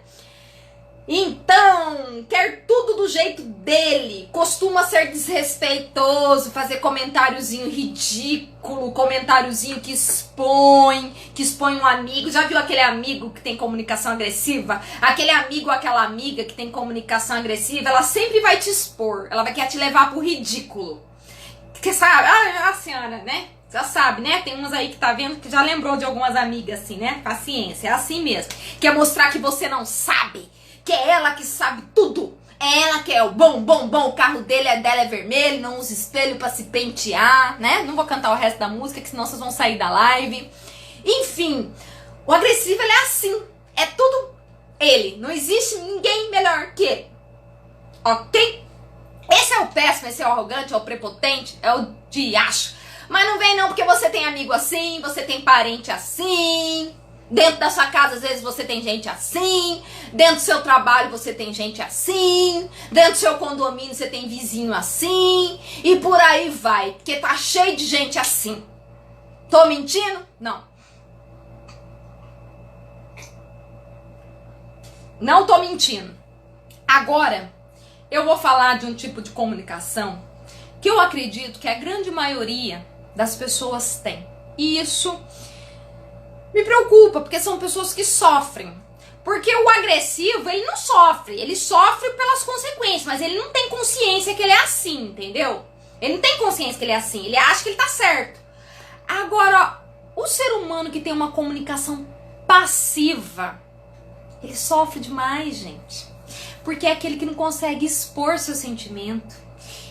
Então, quer tudo do jeito dele, costuma ser desrespeitoso, fazer comentáriozinho ridículo, comentáriozinho que expõe um amigo. Já viu aquele amigo que tem comunicação agressiva? Aquele amigo ou aquela amiga que tem comunicação agressiva, ela sempre vai te expor, ela vai querer te levar pro ridículo. Porque sabe, a senhora, né? Já sabe, né? Tem umas aí que tá vendo que já lembrou de algumas amigas assim, né? Paciência, é assim mesmo. Quer mostrar que você não sabe. Que é ela que sabe tudo. É ela que é o bom. O carro dela é vermelho, não usa espelho pra se pentear, né? Não vou cantar o resto da música, que senão vocês vão sair da live. Enfim, o agressivo, ele é assim. É tudo ele. Não existe ninguém melhor que ele. Ok? Esse é o péssimo, esse é o arrogante, é o prepotente, é o diacho. Mas não vem não, porque você tem amigo assim, você tem parente assim... Dentro da sua casa, às vezes, você tem gente assim. Dentro do seu trabalho, você tem gente assim. Dentro do seu condomínio, você tem vizinho assim. E por aí vai. Porque tá cheio de gente assim. Tô mentindo? Não. Não tô mentindo. Agora, eu vou falar de um tipo de comunicação que eu acredito que a grande maioria das pessoas tem. E isso me preocupa, porque são pessoas que sofrem. Porque o agressivo, ele não sofre. Ele sofre pelas consequências, mas ele não tem consciência que ele é assim, entendeu? Ele não tem consciência que ele é assim. Ele acha que ele tá certo. Agora, o ser humano que tem uma comunicação passiva, ele sofre demais, gente. Porque é aquele que não consegue expor seu sentimento.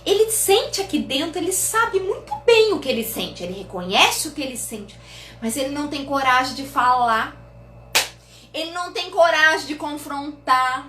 Ele sente aqui dentro, ele sabe muito bem o que ele sente. Ele reconhece o que ele sente. Mas ele não tem coragem de falar. Ele não tem coragem de confrontar.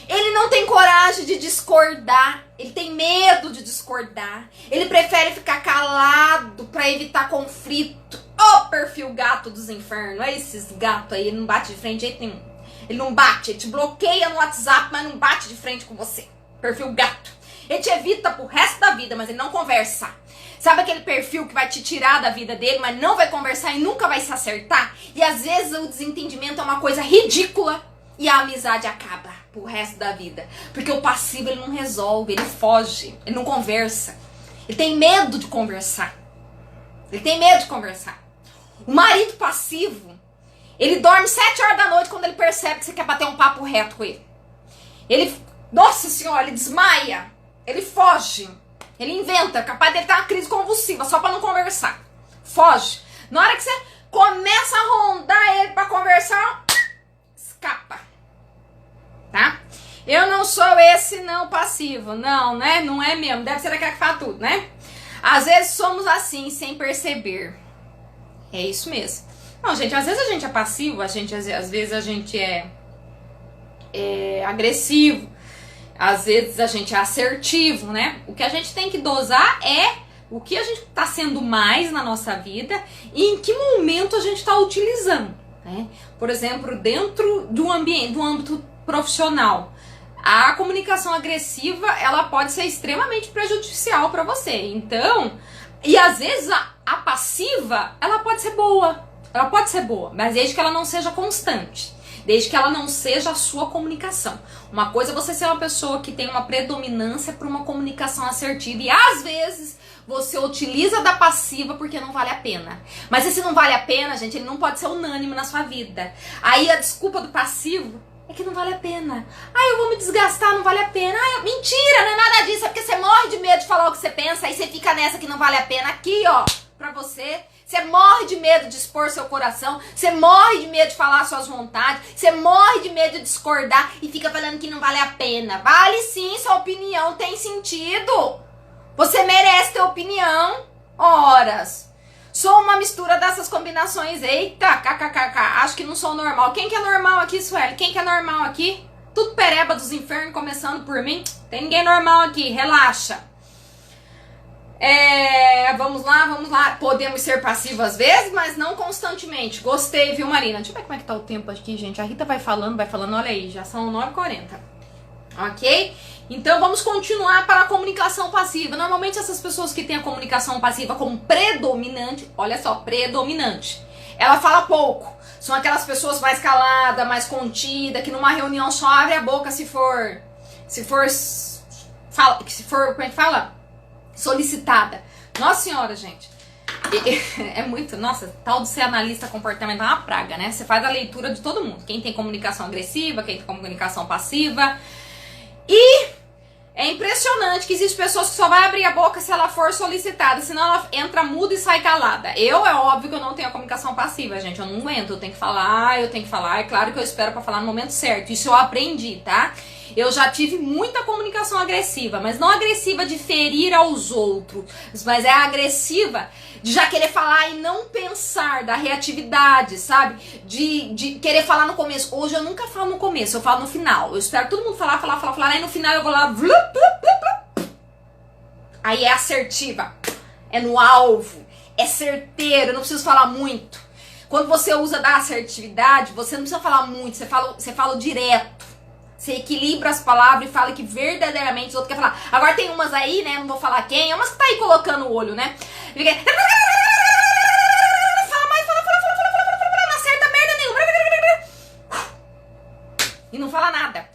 Ele não tem coragem de discordar. Ele tem medo de discordar. Ele prefere ficar calado pra evitar conflito. Ô, perfil gato dos infernos. Olha esses gatos aí, ele não bate de frente de jeito nenhum. Ele não bate, ele te bloqueia no WhatsApp, mas não bate de frente com você. Perfil gato. Ele te evita pro resto da vida, mas ele não conversa. Sabe aquele perfil que vai te tirar da vida dele, mas não vai conversar e nunca vai se acertar? E às vezes o desentendimento é uma coisa ridícula e a amizade acaba pro resto da vida. Porque o passivo, ele não resolve, ele foge, ele não conversa. Ele tem medo de conversar. Ele tem medo de conversar. O marido passivo, ele dorme 7 horas da noite quando ele percebe que você quer bater um papo reto com ele. Ele, nossa senhora, ele desmaia, ele foge. Ele inventa, capaz dele ter uma crise convulsiva só pra não conversar. Foge. Na hora que você começa a rondar ele pra conversar, escapa. Tá? Eu não sou esse não passivo. Não, né? Não é mesmo. Deve ser daquela que fala tudo, né? Às vezes somos assim, sem perceber. É isso mesmo. Não, gente, às vezes a gente é passivo, às vezes a gente é agressivo. Às vezes a gente é assertivo, né? O que a gente tem que dosar é o que a gente está sendo mais na nossa vida e em que momento a gente está utilizando, né? Por exemplo, dentro do ambiente, do âmbito profissional, a comunicação agressiva, ela pode ser extremamente prejudicial para você. Então, e às vezes a passiva, ela pode ser boa. Ela pode ser boa, mas desde que ela não seja constante. Desde que ela não seja a sua comunicação. Uma coisa é você ser uma pessoa que tem uma predominância para uma comunicação assertiva. E às vezes você utiliza da passiva porque não vale a pena. Mas esse não vale a pena, gente, ele não pode ser unânime na sua vida. Aí a desculpa do passivo é que não vale a pena. Eu vou me desgastar, não vale a pena. Mentira, não é nada disso. É porque você morre de medo de falar o que você pensa. Aí você fica nessa que não vale a pena. Aqui, ó, pra você. Você morre de medo de expor seu coração, você morre de medo de falar suas vontades, você morre de medo de discordar e fica falando que não vale a pena. Vale sim, sua opinião tem sentido. Você merece ter opinião. Horas. Sou uma mistura dessas combinações. Eita, kkkk, acho que não sou normal. Quem que é normal aqui, Sueli? Quem que é normal aqui? Tudo pereba dos infernos, começando por mim. Tem ninguém normal aqui, relaxa. Vamos lá. Podemos ser passivos às vezes, mas não constantemente. Gostei, viu, Marina? Deixa eu ver como é que tá o tempo aqui, gente. A Rita vai falando. Olha aí, já são 9h40. Ok? Então vamos continuar para a comunicação passiva. Normalmente essas pessoas que têm a comunicação passiva como predominante, olha só, predominante, ela fala pouco. São aquelas pessoas mais caladas, mais contidas, que numa reunião só abre a boca se for, como é que fala? Solicitada. Nossa senhora, gente. É muito, nossa, tal de ser analista comportamental é uma praga, né? Você faz a leitura de todo mundo. Quem tem comunicação agressiva, quem tem comunicação passiva. E é impressionante que existem pessoas que só vai abrir a boca se ela for solicitada, senão ela entra muda e sai calada. É óbvio que eu não tenho a comunicação passiva, gente, eu não aguento, eu tenho que falar, é claro que eu espero pra falar no momento certo, isso eu aprendi, tá? Eu já tive muita comunicação agressiva, mas não agressiva de ferir aos outros, mas é agressiva de já querer falar e não pensar, da reatividade, sabe? De querer falar no começo. Hoje eu nunca falo no começo, eu falo no final. Eu espero todo mundo falar, aí no final eu vou lá, aí é assertiva, é no alvo, é certeiro, eu não preciso falar muito. Quando você usa da assertividade, você não precisa falar muito, você fala direto. Você equilibra as palavras e fala que verdadeiramente os outros querem falar. Agora tem umas aí, né? Não vou falar quem, é umas que tá aí colocando o olho, né? Fica... Fala mais, fala, não acerta merda nenhuma. E não fala nada.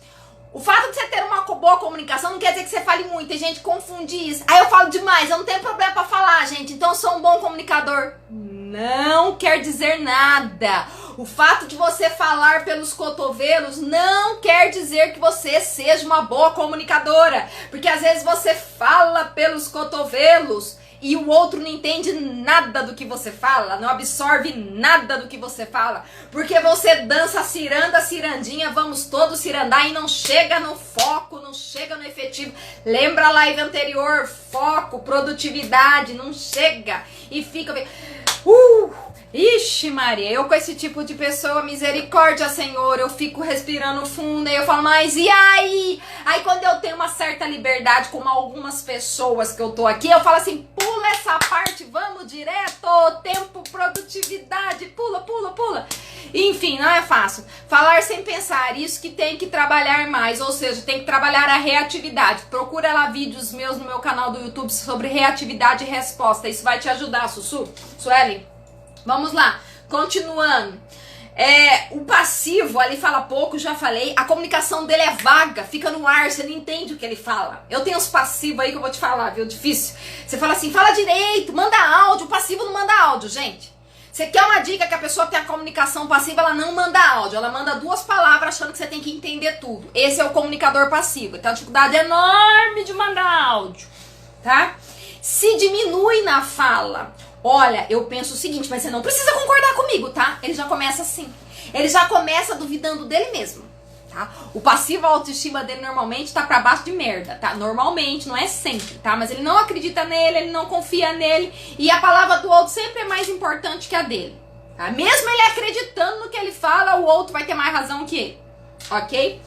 O fato de você ter uma boa comunicação não quer dizer que você fale muito. Tem gente que confunde isso. Aí eu falo demais, eu não tenho problema pra falar, gente. Então eu sou um bom comunicador. Não quer dizer nada. O fato de você falar pelos cotovelos não quer dizer que você seja uma boa comunicadora. Porque às vezes você fala pelos cotovelos e o outro não entende nada do que você fala, não absorve nada do que você fala. Porque você dança ciranda, cirandinha, vamos todos cirandar e não chega no foco, não chega no efetivo. Lembra a live anterior? Foco, produtividade, não chega e fica... Ixi Maria, eu com esse tipo de pessoa, misericórdia Senhor, eu fico respirando fundo e eu falo, mas e aí? Aí quando eu tenho uma certa liberdade com algumas pessoas que eu tô aqui, eu falo assim, pula essa parte, vamos direto, tempo, produtividade, pula. Enfim, não é fácil. Falar sem pensar, isso que tem que trabalhar mais, ou seja, tem que trabalhar a reatividade. Procura lá vídeos meus no meu canal do YouTube sobre reatividade e resposta, isso vai te ajudar, Sueli. Vamos lá, continuando. O passivo, ali fala pouco, já falei. A comunicação dele é vaga, fica no ar, você não entende o que ele fala. Eu tenho uns passivos aí que eu vou te falar, viu? Difícil. Você fala assim, fala direito, manda áudio. O passivo não manda áudio, gente. Você quer uma dica que a pessoa tem a comunicação passiva, ela não manda áudio. Ela manda 2 palavras achando que você tem que entender tudo. Esse é o comunicador passivo. Tem uma dificuldade enorme de mandar áudio, tá? Se diminui na fala... Olha, eu penso o seguinte, mas você não precisa concordar comigo, tá? Ele já começa assim. Ele já começa duvidando dele mesmo, tá? O passivo, a autoestima dele normalmente tá pra baixo de merda, tá? Normalmente, não é sempre, tá? Mas ele não acredita nele, ele não confia nele. E a palavra do outro sempre é mais importante que a dele, tá? Mesmo ele acreditando no que ele fala, o outro vai ter mais razão que ele, ok?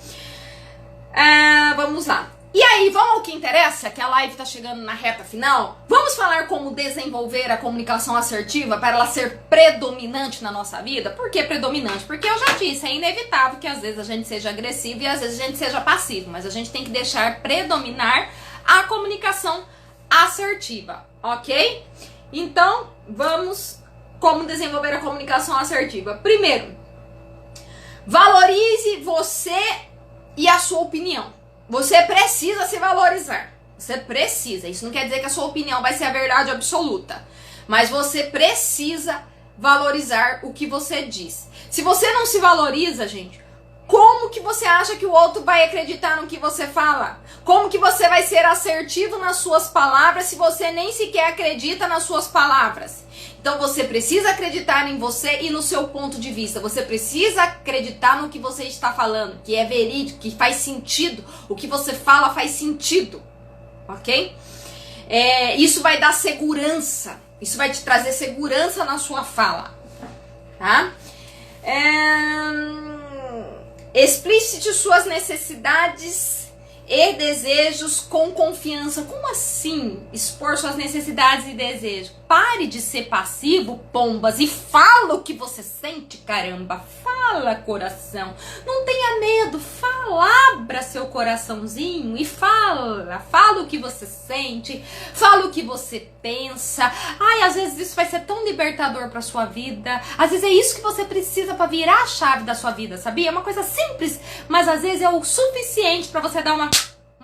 Vamos lá. E aí, vamos ao que interessa, que a live tá chegando na reta final. Vamos falar como desenvolver a comunicação assertiva para ela ser predominante na nossa vida? Por que predominante? Porque eu já disse, é inevitável que às vezes a gente seja agressivo e às vezes a gente seja passivo, mas a gente tem que deixar predominar a comunicação assertiva, ok? Então, vamos como desenvolver a comunicação assertiva. Primeiro, valorize você e a sua opinião. Você precisa se valorizar. Você precisa. Isso não quer dizer que a sua opinião vai ser a verdade absoluta. Mas você precisa valorizar o que você diz. Se você não se valoriza, gente, como que você acha que o outro vai acreditar no que você fala? Como que você vai ser assertivo nas suas palavras se você nem sequer acredita nas suas palavras? Então você precisa acreditar em você e no seu ponto de vista. Você precisa acreditar no que você está falando, que é verídico, que faz sentido. O que você fala faz sentido, ok? Isso vai dar segurança. Isso vai te trazer segurança na sua fala, tá? Explicite suas necessidades e desejos com confiança. Como assim expor suas necessidades e desejos? Pare de ser passivo, pombas, e fala o que você sente, caramba. Fala, coração. Não tenha tenha medo, fala, abra seu coraçãozinho e fala o que você sente, fala o que você pensa. Ai, às vezes isso vai ser tão libertador pra sua vida, às vezes é isso que você precisa pra virar a chave da sua vida, sabia? É uma coisa simples, mas às vezes é o suficiente pra você dar uma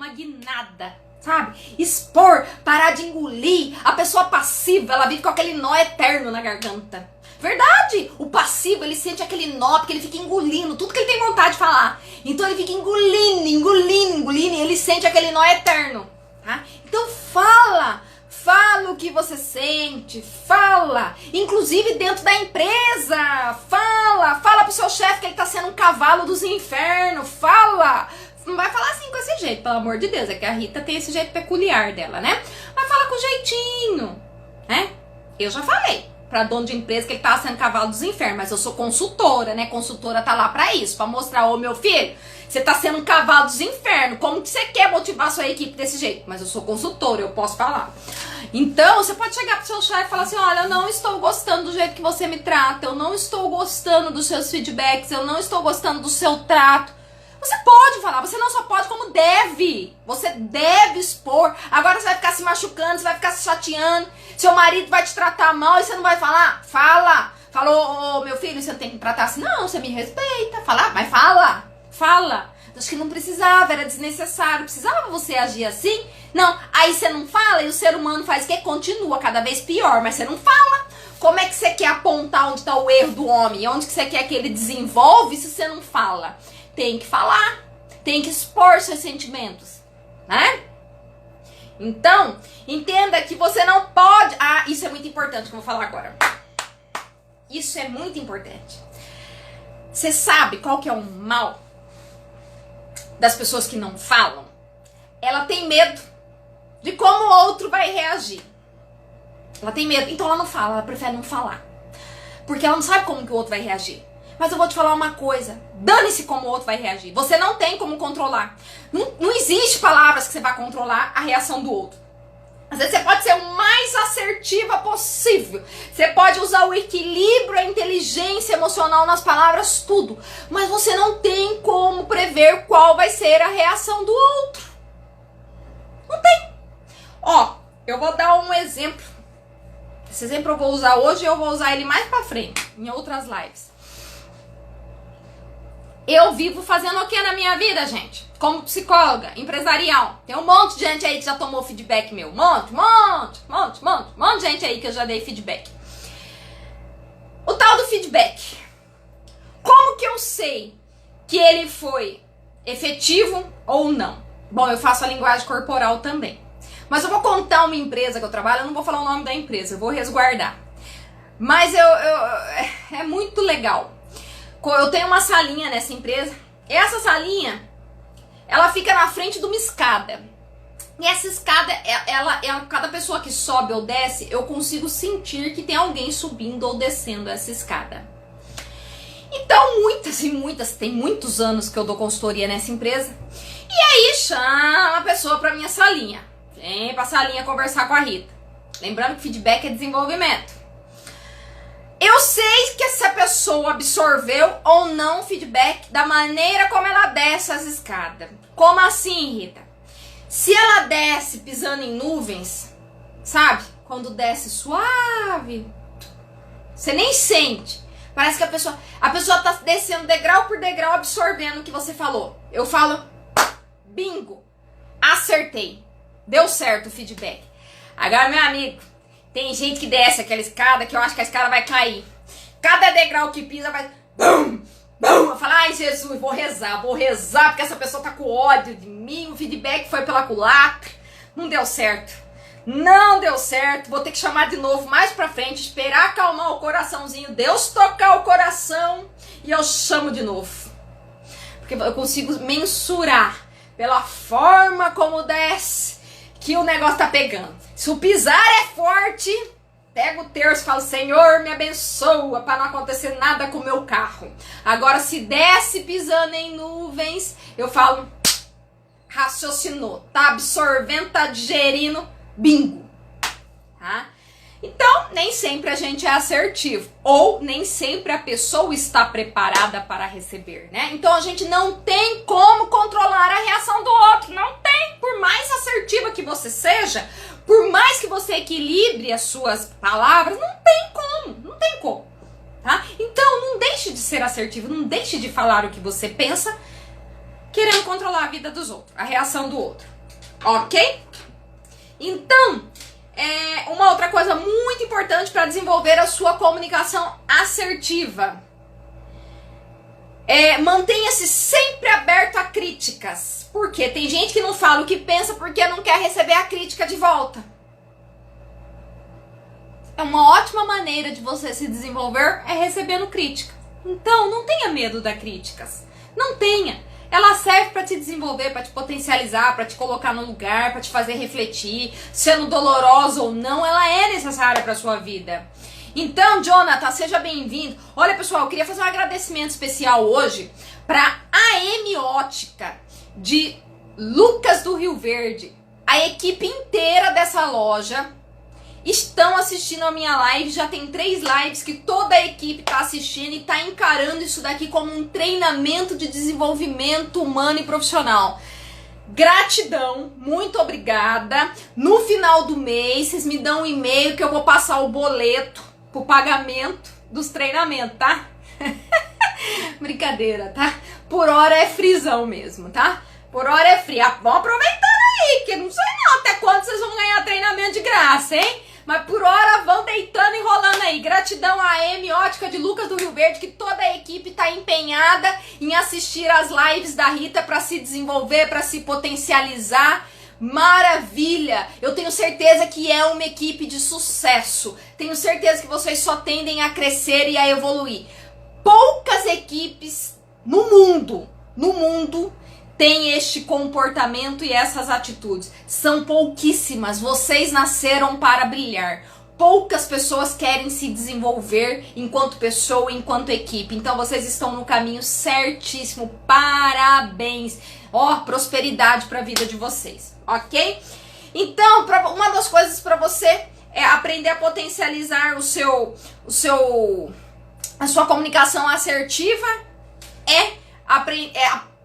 guinada, sabe? Expor, parar de engolir. A pessoa passiva, ela vive com aquele nó eterno na garganta. Verdade! O passivo, ele sente aquele nó, porque ele fica engolindo tudo que ele tem vontade de falar. Então ele fica engolindo, e ele sente aquele nó eterno, tá? Então fala o que você sente, fala. Inclusive dentro da empresa, fala pro seu chefe que ele tá sendo um cavalo dos infernos, fala. Não vai falar assim com esse jeito, pelo amor de Deus, é que a Rita tem esse jeito peculiar dela, né? Mas fala com jeitinho, né? Eu já falei pra dono de empresa que ele tava sendo cavalo dos infernos, mas eu sou consultora, né? Consultora tá lá pra isso, pra mostrar, ô meu filho, você tá sendo um cavalo dos infernos, como que você quer motivar a sua equipe desse jeito? Mas eu sou consultora, eu posso falar. Então, você pode chegar pro seu chefe e falar assim, olha, eu não estou gostando do jeito que você me trata, eu não estou gostando dos seus feedbacks, eu não estou gostando do seu trato. Você pode falar, você não só pode, como deve. Você deve expor. Agora você vai ficar se machucando, você vai ficar se chateando. Seu marido vai te tratar mal e você não vai falar? Fala. Falou, meu filho, você não tem que me tratar assim. Não, você me respeita. Fala, mas fala. Acho que não precisava, era desnecessário. Precisava você agir assim? Não, aí você não fala e o ser humano faz o quê? Continua cada vez pior, mas você não fala. Como é que você quer apontar onde está o erro do homem? E onde que você quer que ele desenvolve se você não fala? Tem que falar, tem que expor seus sentimentos, né? Então, entenda que você não pode... Ah, isso é muito importante que eu vou falar agora. Isso é muito importante. Você sabe qual que é o mal das pessoas que não falam? Ela tem medo de como o outro vai reagir. Ela tem medo, então ela não fala, ela prefere não falar. Porque ela não sabe como que o outro vai reagir. Mas eu vou te falar uma coisa, dane-se como o outro vai reagir. Você não tem como controlar. Não existe palavras que você vai controlar a reação do outro. Às vezes você pode ser o mais assertiva possível. Você pode usar o equilíbrio, a inteligência emocional nas palavras, tudo. Mas você não tem como prever qual vai ser a reação do outro. Não tem. Ó, eu vou dar um exemplo. Esse exemplo eu vou usar hoje e eu vou usar ele mais pra frente, em outras lives. Eu vivo fazendo o que na minha vida, gente? Como psicóloga, empresarial. Tem um monte de gente aí que já tomou feedback meu. Monte de gente aí que eu já dei feedback. O tal do feedback. Como que eu sei que ele foi efetivo ou não? Bom, eu faço a linguagem corporal também. Mas eu vou contar uma empresa que eu trabalho, eu não vou falar o nome da empresa, eu vou resguardar. Mas é muito legal. Eu tenho uma salinha nessa empresa. Essa salinha, ela fica na frente de uma escada. E essa escada, cada pessoa que sobe ou desce, eu consigo sentir que tem alguém subindo ou descendo essa escada. Então, tem muitos anos que eu dou consultoria nessa empresa. E aí chama a pessoa pra minha salinha. Vem pra salinha conversar com a Rita. Lembrando que feedback é desenvolvimento. Eu sei que essa pessoa absorveu ou não o feedback da maneira como ela desce as escadas. Como assim, Rita? Se ela desce pisando em nuvens, sabe? Quando desce suave, você nem sente. Parece que a pessoa tá descendo degrau por degrau, absorvendo o que você falou. Eu falo, bingo, acertei, deu certo o feedback. Agora, meu amigo, tem gente que desce aquela escada que eu acho que a escada vai cair. Cada degrau que pisa vai... Bum, bum. Eu falo, ai Jesus, vou rezar, porque essa pessoa tá com ódio de mim, o feedback foi pela culatra, não deu certo. Não deu certo, vou ter que chamar de novo mais pra frente, esperar acalmar o coraçãozinho, Deus tocar o coração e eu chamo de novo. Porque eu consigo mensurar pela forma como desce que o negócio tá pegando. Se o pisar é forte, pega o terço e fala, Senhor, me abençoa para não acontecer nada com o meu carro. Agora, se desce pisando em nuvens, eu falo, raciocinou, tá absorvendo, tá digerindo, bingo. Tá? Então, nem sempre a gente é assertivo, ou nem sempre a pessoa está preparada para receber, né? Então a gente não tem como controlar a reação do outro, não tem. Por mais assertiva que você seja, por mais que você equilibre as suas palavras, não tem como, tá? Então não deixe de ser assertivo, não deixe de falar o que você pensa, querendo controlar a vida dos outros, a reação do outro, ok? Então, uma outra coisa muito importante para desenvolver a sua comunicação assertiva. Mantenha-se sempre aberto a críticas. Porque tem gente que não fala o que pensa porque não quer receber a crítica de volta. É uma ótima maneira de você se desenvolver recebendo crítica. Então, não tenha medo das críticas. Não tenha. Ela serve para te desenvolver, para te potencializar, para te colocar no lugar, para te fazer refletir, sendo dolorosa ou não, ela é necessária para sua vida. Então, Jonathan, seja bem-vindo. Olha, pessoal, eu queria fazer um agradecimento especial hoje para a AM Ótica de Lucas do Rio Verde. A equipe inteira dessa loja estão assistindo a minha live, já tem 3 lives que toda a equipe está assistindo e está encarando isso daqui como um treinamento de desenvolvimento humano e profissional. Gratidão, muito obrigada. No final do mês, vocês me dão um e-mail que eu vou passar o boleto pro pagamento dos treinamentos, tá? Brincadeira, tá? Por hora é frisão mesmo, tá? Por hora é free. Vão aproveitando aí, que não sei não até quando vocês vão ganhar treinamento de graça, hein? Mas por hora vão deitando e rolando aí. Gratidão à AM Ótica de Lucas do Rio Verde, que toda a equipe está empenhada em assistir as lives da Rita para se desenvolver, para se potencializar. Maravilha! Eu tenho certeza que é uma equipe de sucesso. Tenho certeza que vocês só tendem a crescer e a evoluir. Poucas equipes no mundo tem este comportamento e essas atitudes. São pouquíssimas. Vocês nasceram para brilhar. Poucas pessoas querem se desenvolver enquanto pessoa, enquanto equipe. Então vocês estão no caminho certíssimo. Parabéns. Prosperidade para a vida de vocês, ok? Então, uma das coisas para você é aprender a potencializar a sua comunicação assertiva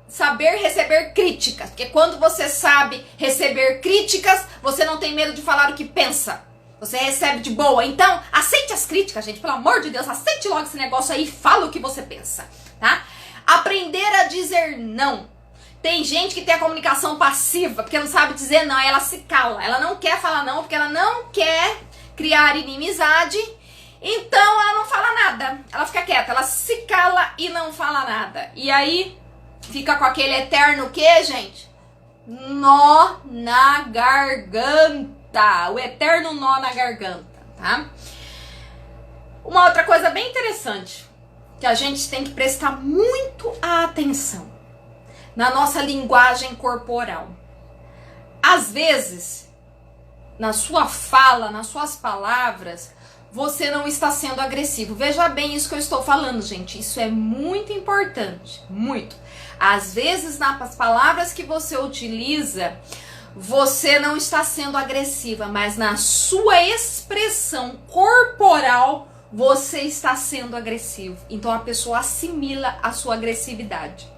saber receber críticas, porque quando você sabe receber críticas, você não tem medo de falar o que pensa, você recebe de boa. Então, aceite as críticas, gente, pelo amor de Deus, aceite logo esse negócio aí e fala o que você pensa, tá? Aprender a dizer não. Tem gente que tem a comunicação passiva, porque não sabe dizer não, ela se cala, ela não quer falar não, porque ela não quer criar inimizade, então ela não fala nada, ela fica quieta, ela se cala e não fala nada, e aí fica com aquele eterno o quê, gente? Nó na garganta. O eterno nó na garganta, tá? Uma outra coisa bem interessante que a gente tem que prestar muito atenção na nossa linguagem corporal. Às vezes, na sua fala, nas suas palavras, você não está sendo agressivo. Veja bem isso que eu estou falando, gente. Isso é muito importante, muito. Às vezes, nas palavras que você utiliza, você não está sendo agressiva, mas na sua expressão corporal, você está sendo agressivo. Então, a pessoa assimila a sua agressividade.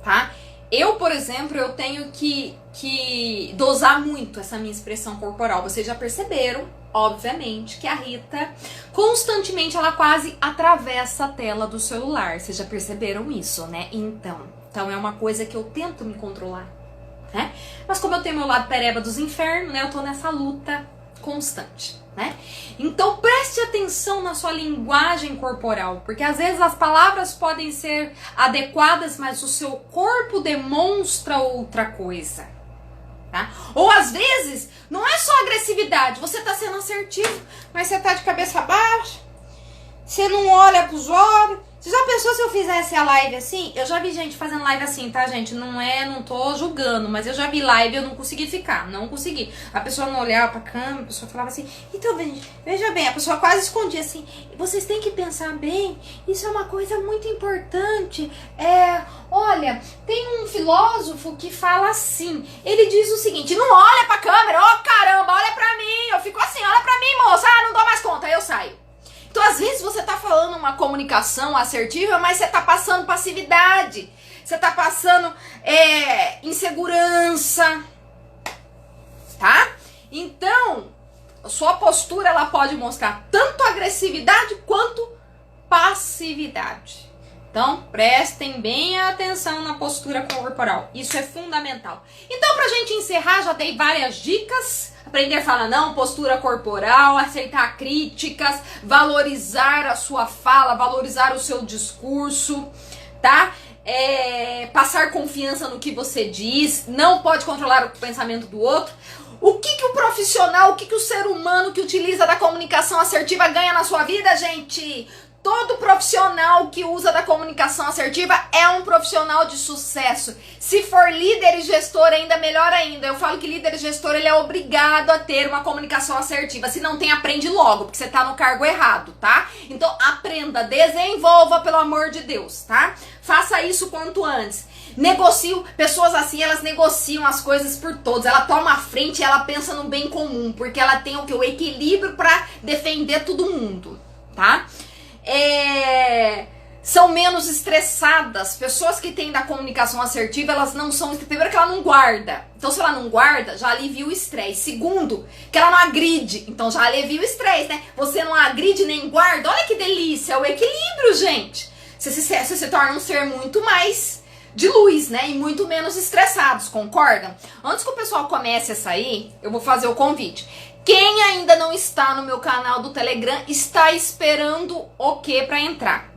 Tá? Eu, por exemplo, eu tenho que dosar muito essa minha expressão corporal. Vocês já perceberam, obviamente, que a Rita, constantemente, ela quase atravessa a tela do celular. Vocês já perceberam isso, né? Então é uma coisa que eu tento me controlar, né? Mas como eu tenho meu lado pereba dos infernos, né? Eu tô nessa luta constante, né? Então preste atenção na sua linguagem corporal, porque às vezes as palavras podem ser adequadas, mas o seu corpo demonstra outra coisa, tá? Ou às vezes não é só agressividade, você tá sendo assertivo, mas você tá de cabeça baixa, você não olha pros olhos, Você já pensou se eu fizesse a live assim? Eu já vi gente fazendo live assim, tá, gente? Não tô julgando, mas eu já vi live e eu não consegui ficar, não consegui. A pessoa não olhava pra câmera, a pessoa falava assim, então, veja bem, a pessoa quase escondia assim, vocês têm que pensar bem, isso é uma coisa muito importante. Olha, tem um filósofo que fala assim, ele diz o seguinte, não olha pra câmera, ó caramba, olha pra mim, eu fico assim, olha pra mim, moça, não dou mais conta, aí eu saio. Então, às vezes, você tá falando uma comunicação assertiva, mas você tá passando passividade. Você tá passando insegurança. Tá? Então, a sua postura, ela pode mostrar tanto agressividade quanto passividade. Então, prestem bem atenção na postura corporal. Isso é fundamental. Então, pra gente encerrar, já dei várias dicas. Aprender a falar não, postura corporal, aceitar críticas, valorizar a sua fala, valorizar o seu discurso, tá? Passar confiança no que você diz, não pode controlar o pensamento do outro. O que o profissional, o que o ser humano que utiliza da comunicação assertiva ganha na sua vida, gente? Todo profissional que usa da comunicação assertiva é um profissional de sucesso. Se for líder e gestor, ainda melhor ainda. Eu falo que líder e gestor, ele é obrigado a ter uma comunicação assertiva. Se não tem, aprende logo, porque você tá no cargo errado, tá? Então, aprenda, desenvolva, pelo amor de Deus, tá? Faça isso quanto antes. Negocio, pessoas assim, elas negociam as coisas por todos. Ela toma a frente e ela pensa no bem comum, porque ela tem o equilíbrio pra defender todo mundo, tá? São menos estressadas. Pessoas que têm da comunicação assertiva, elas não são... Primeiro que ela não guarda. Então, se ela não guarda, já alivia o estresse. Segundo, que ela não agride. Então, já alivia o estresse, né? Você não agride nem guarda. Olha que delícia. É o equilíbrio, gente. Você se torna um ser muito mais de luz, né? E muito menos estressados, concordam? Antes que o pessoal comece a sair, eu vou fazer o convite. Quem ainda não está no meu canal do Telegram, está esperando o quê pra entrar?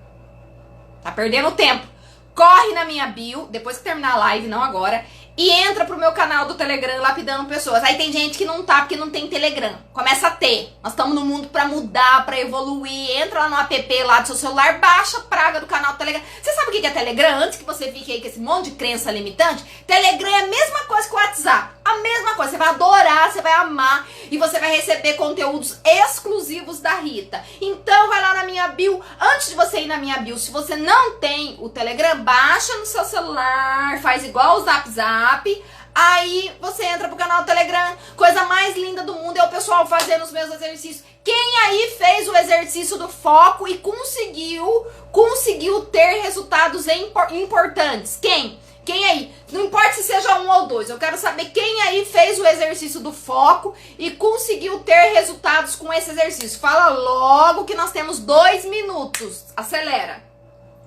Tá perdendo tempo. Corre na minha bio, depois que terminar a live, não agora, e entra pro meu canal do Telegram lapidando pessoas. Aí tem gente que não tá porque não tem Telegram. Começa a ter. Nós estamos no mundo pra mudar, pra evoluir. Entra lá no app lá do seu celular, baixa a praga do canal do Telegram. Você sabe o que é Telegram? Antes que você fique aí com esse monte de crença limitante, Telegram é a mesma coisa que o WhatsApp. A mesma coisa. Você vai adorar, você vai amar e você vai receber conteúdos exclusivos da Rita. Então vai lá na minha bio. Antes de você ir na minha bio, se você não tem o Telegram, baixa no seu celular, faz igual o Zap Zap. Aí você entra pro canal do Telegram. Coisa mais linda do mundo é o pessoal fazendo os meus exercícios. Quem aí fez o exercício do foco e conseguiu ter resultados importantes? Quem aí? Não importa se seja 1 ou 2. Eu quero saber quem aí fez o exercício do foco e conseguiu ter resultados com esse exercício. Fala logo que nós temos 2 minutos. Acelera,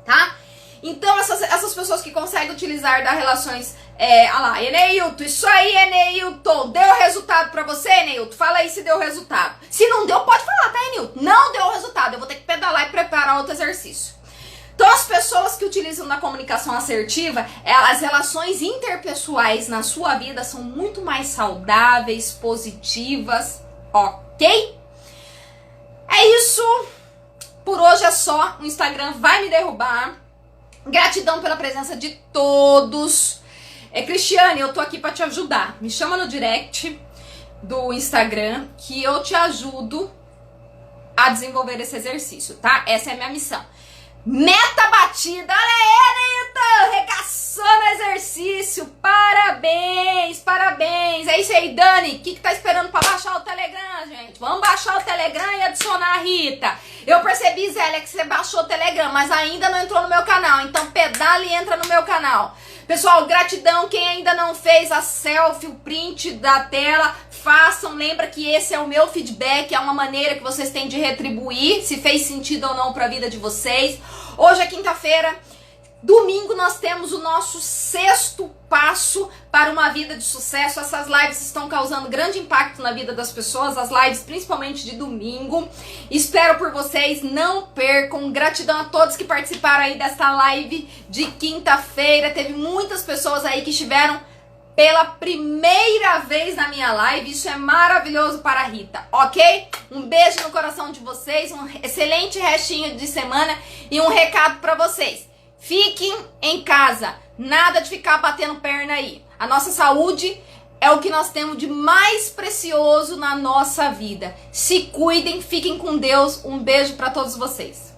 tá? Então, essas pessoas que conseguem utilizar das relações... olha lá, Eneilton, isso aí, Eneilton. Deu resultado pra você, Eneilton? Fala aí se deu resultado. Se não deu, pode falar, tá, Eneilton? Não deu resultado. Eu vou ter que pedalar e preparar outro exercício. Então, as pessoas que utilizam da comunicação assertiva, as relações interpessoais na sua vida são muito mais saudáveis, positivas, ok? É isso. Por hoje é só. O Instagram vai me derrubar. Gratidão pela presença de todos. Cristiane, eu tô aqui pra te ajudar. Me chama no direct do Instagram que eu te ajudo a desenvolver esse exercício, tá? Essa é a minha missão. Meta batida, olha aí, Anitta, regaçando exercício, parabéns, parabéns. É isso aí, Dani, o que tá esperando pra baixar o Telegram, gente? Vamos baixar o Telegram e adicionar a Rita. Eu percebi, Zélia, que você baixou o Telegram, mas ainda não entrou no meu canal, então pedala e entra no meu canal. Pessoal, gratidão, quem ainda não fez a selfie, o print da tela, façam, lembra que esse é o meu feedback, é uma maneira que vocês têm de retribuir, se fez sentido ou não para a vida de vocês. Hoje é quinta-feira, domingo nós temos o nosso 6º passo para uma vida de sucesso. Essas lives estão causando grande impacto na vida das pessoas, as lives principalmente de domingo. Espero por vocês, não percam. Gratidão a todos que participaram aí desta live de quinta-feira. Teve muitas pessoas aí que estiveram pela primeira vez na minha live. Isso é maravilhoso para a Rita, ok? Um beijo no coração de vocês, um excelente restinho de semana e um recado para vocês. Fiquem em casa, nada de ficar batendo perna aí. A nossa saúde é o que nós temos de mais precioso na nossa vida. Se cuidem, fiquem com Deus. Um beijo para todos vocês.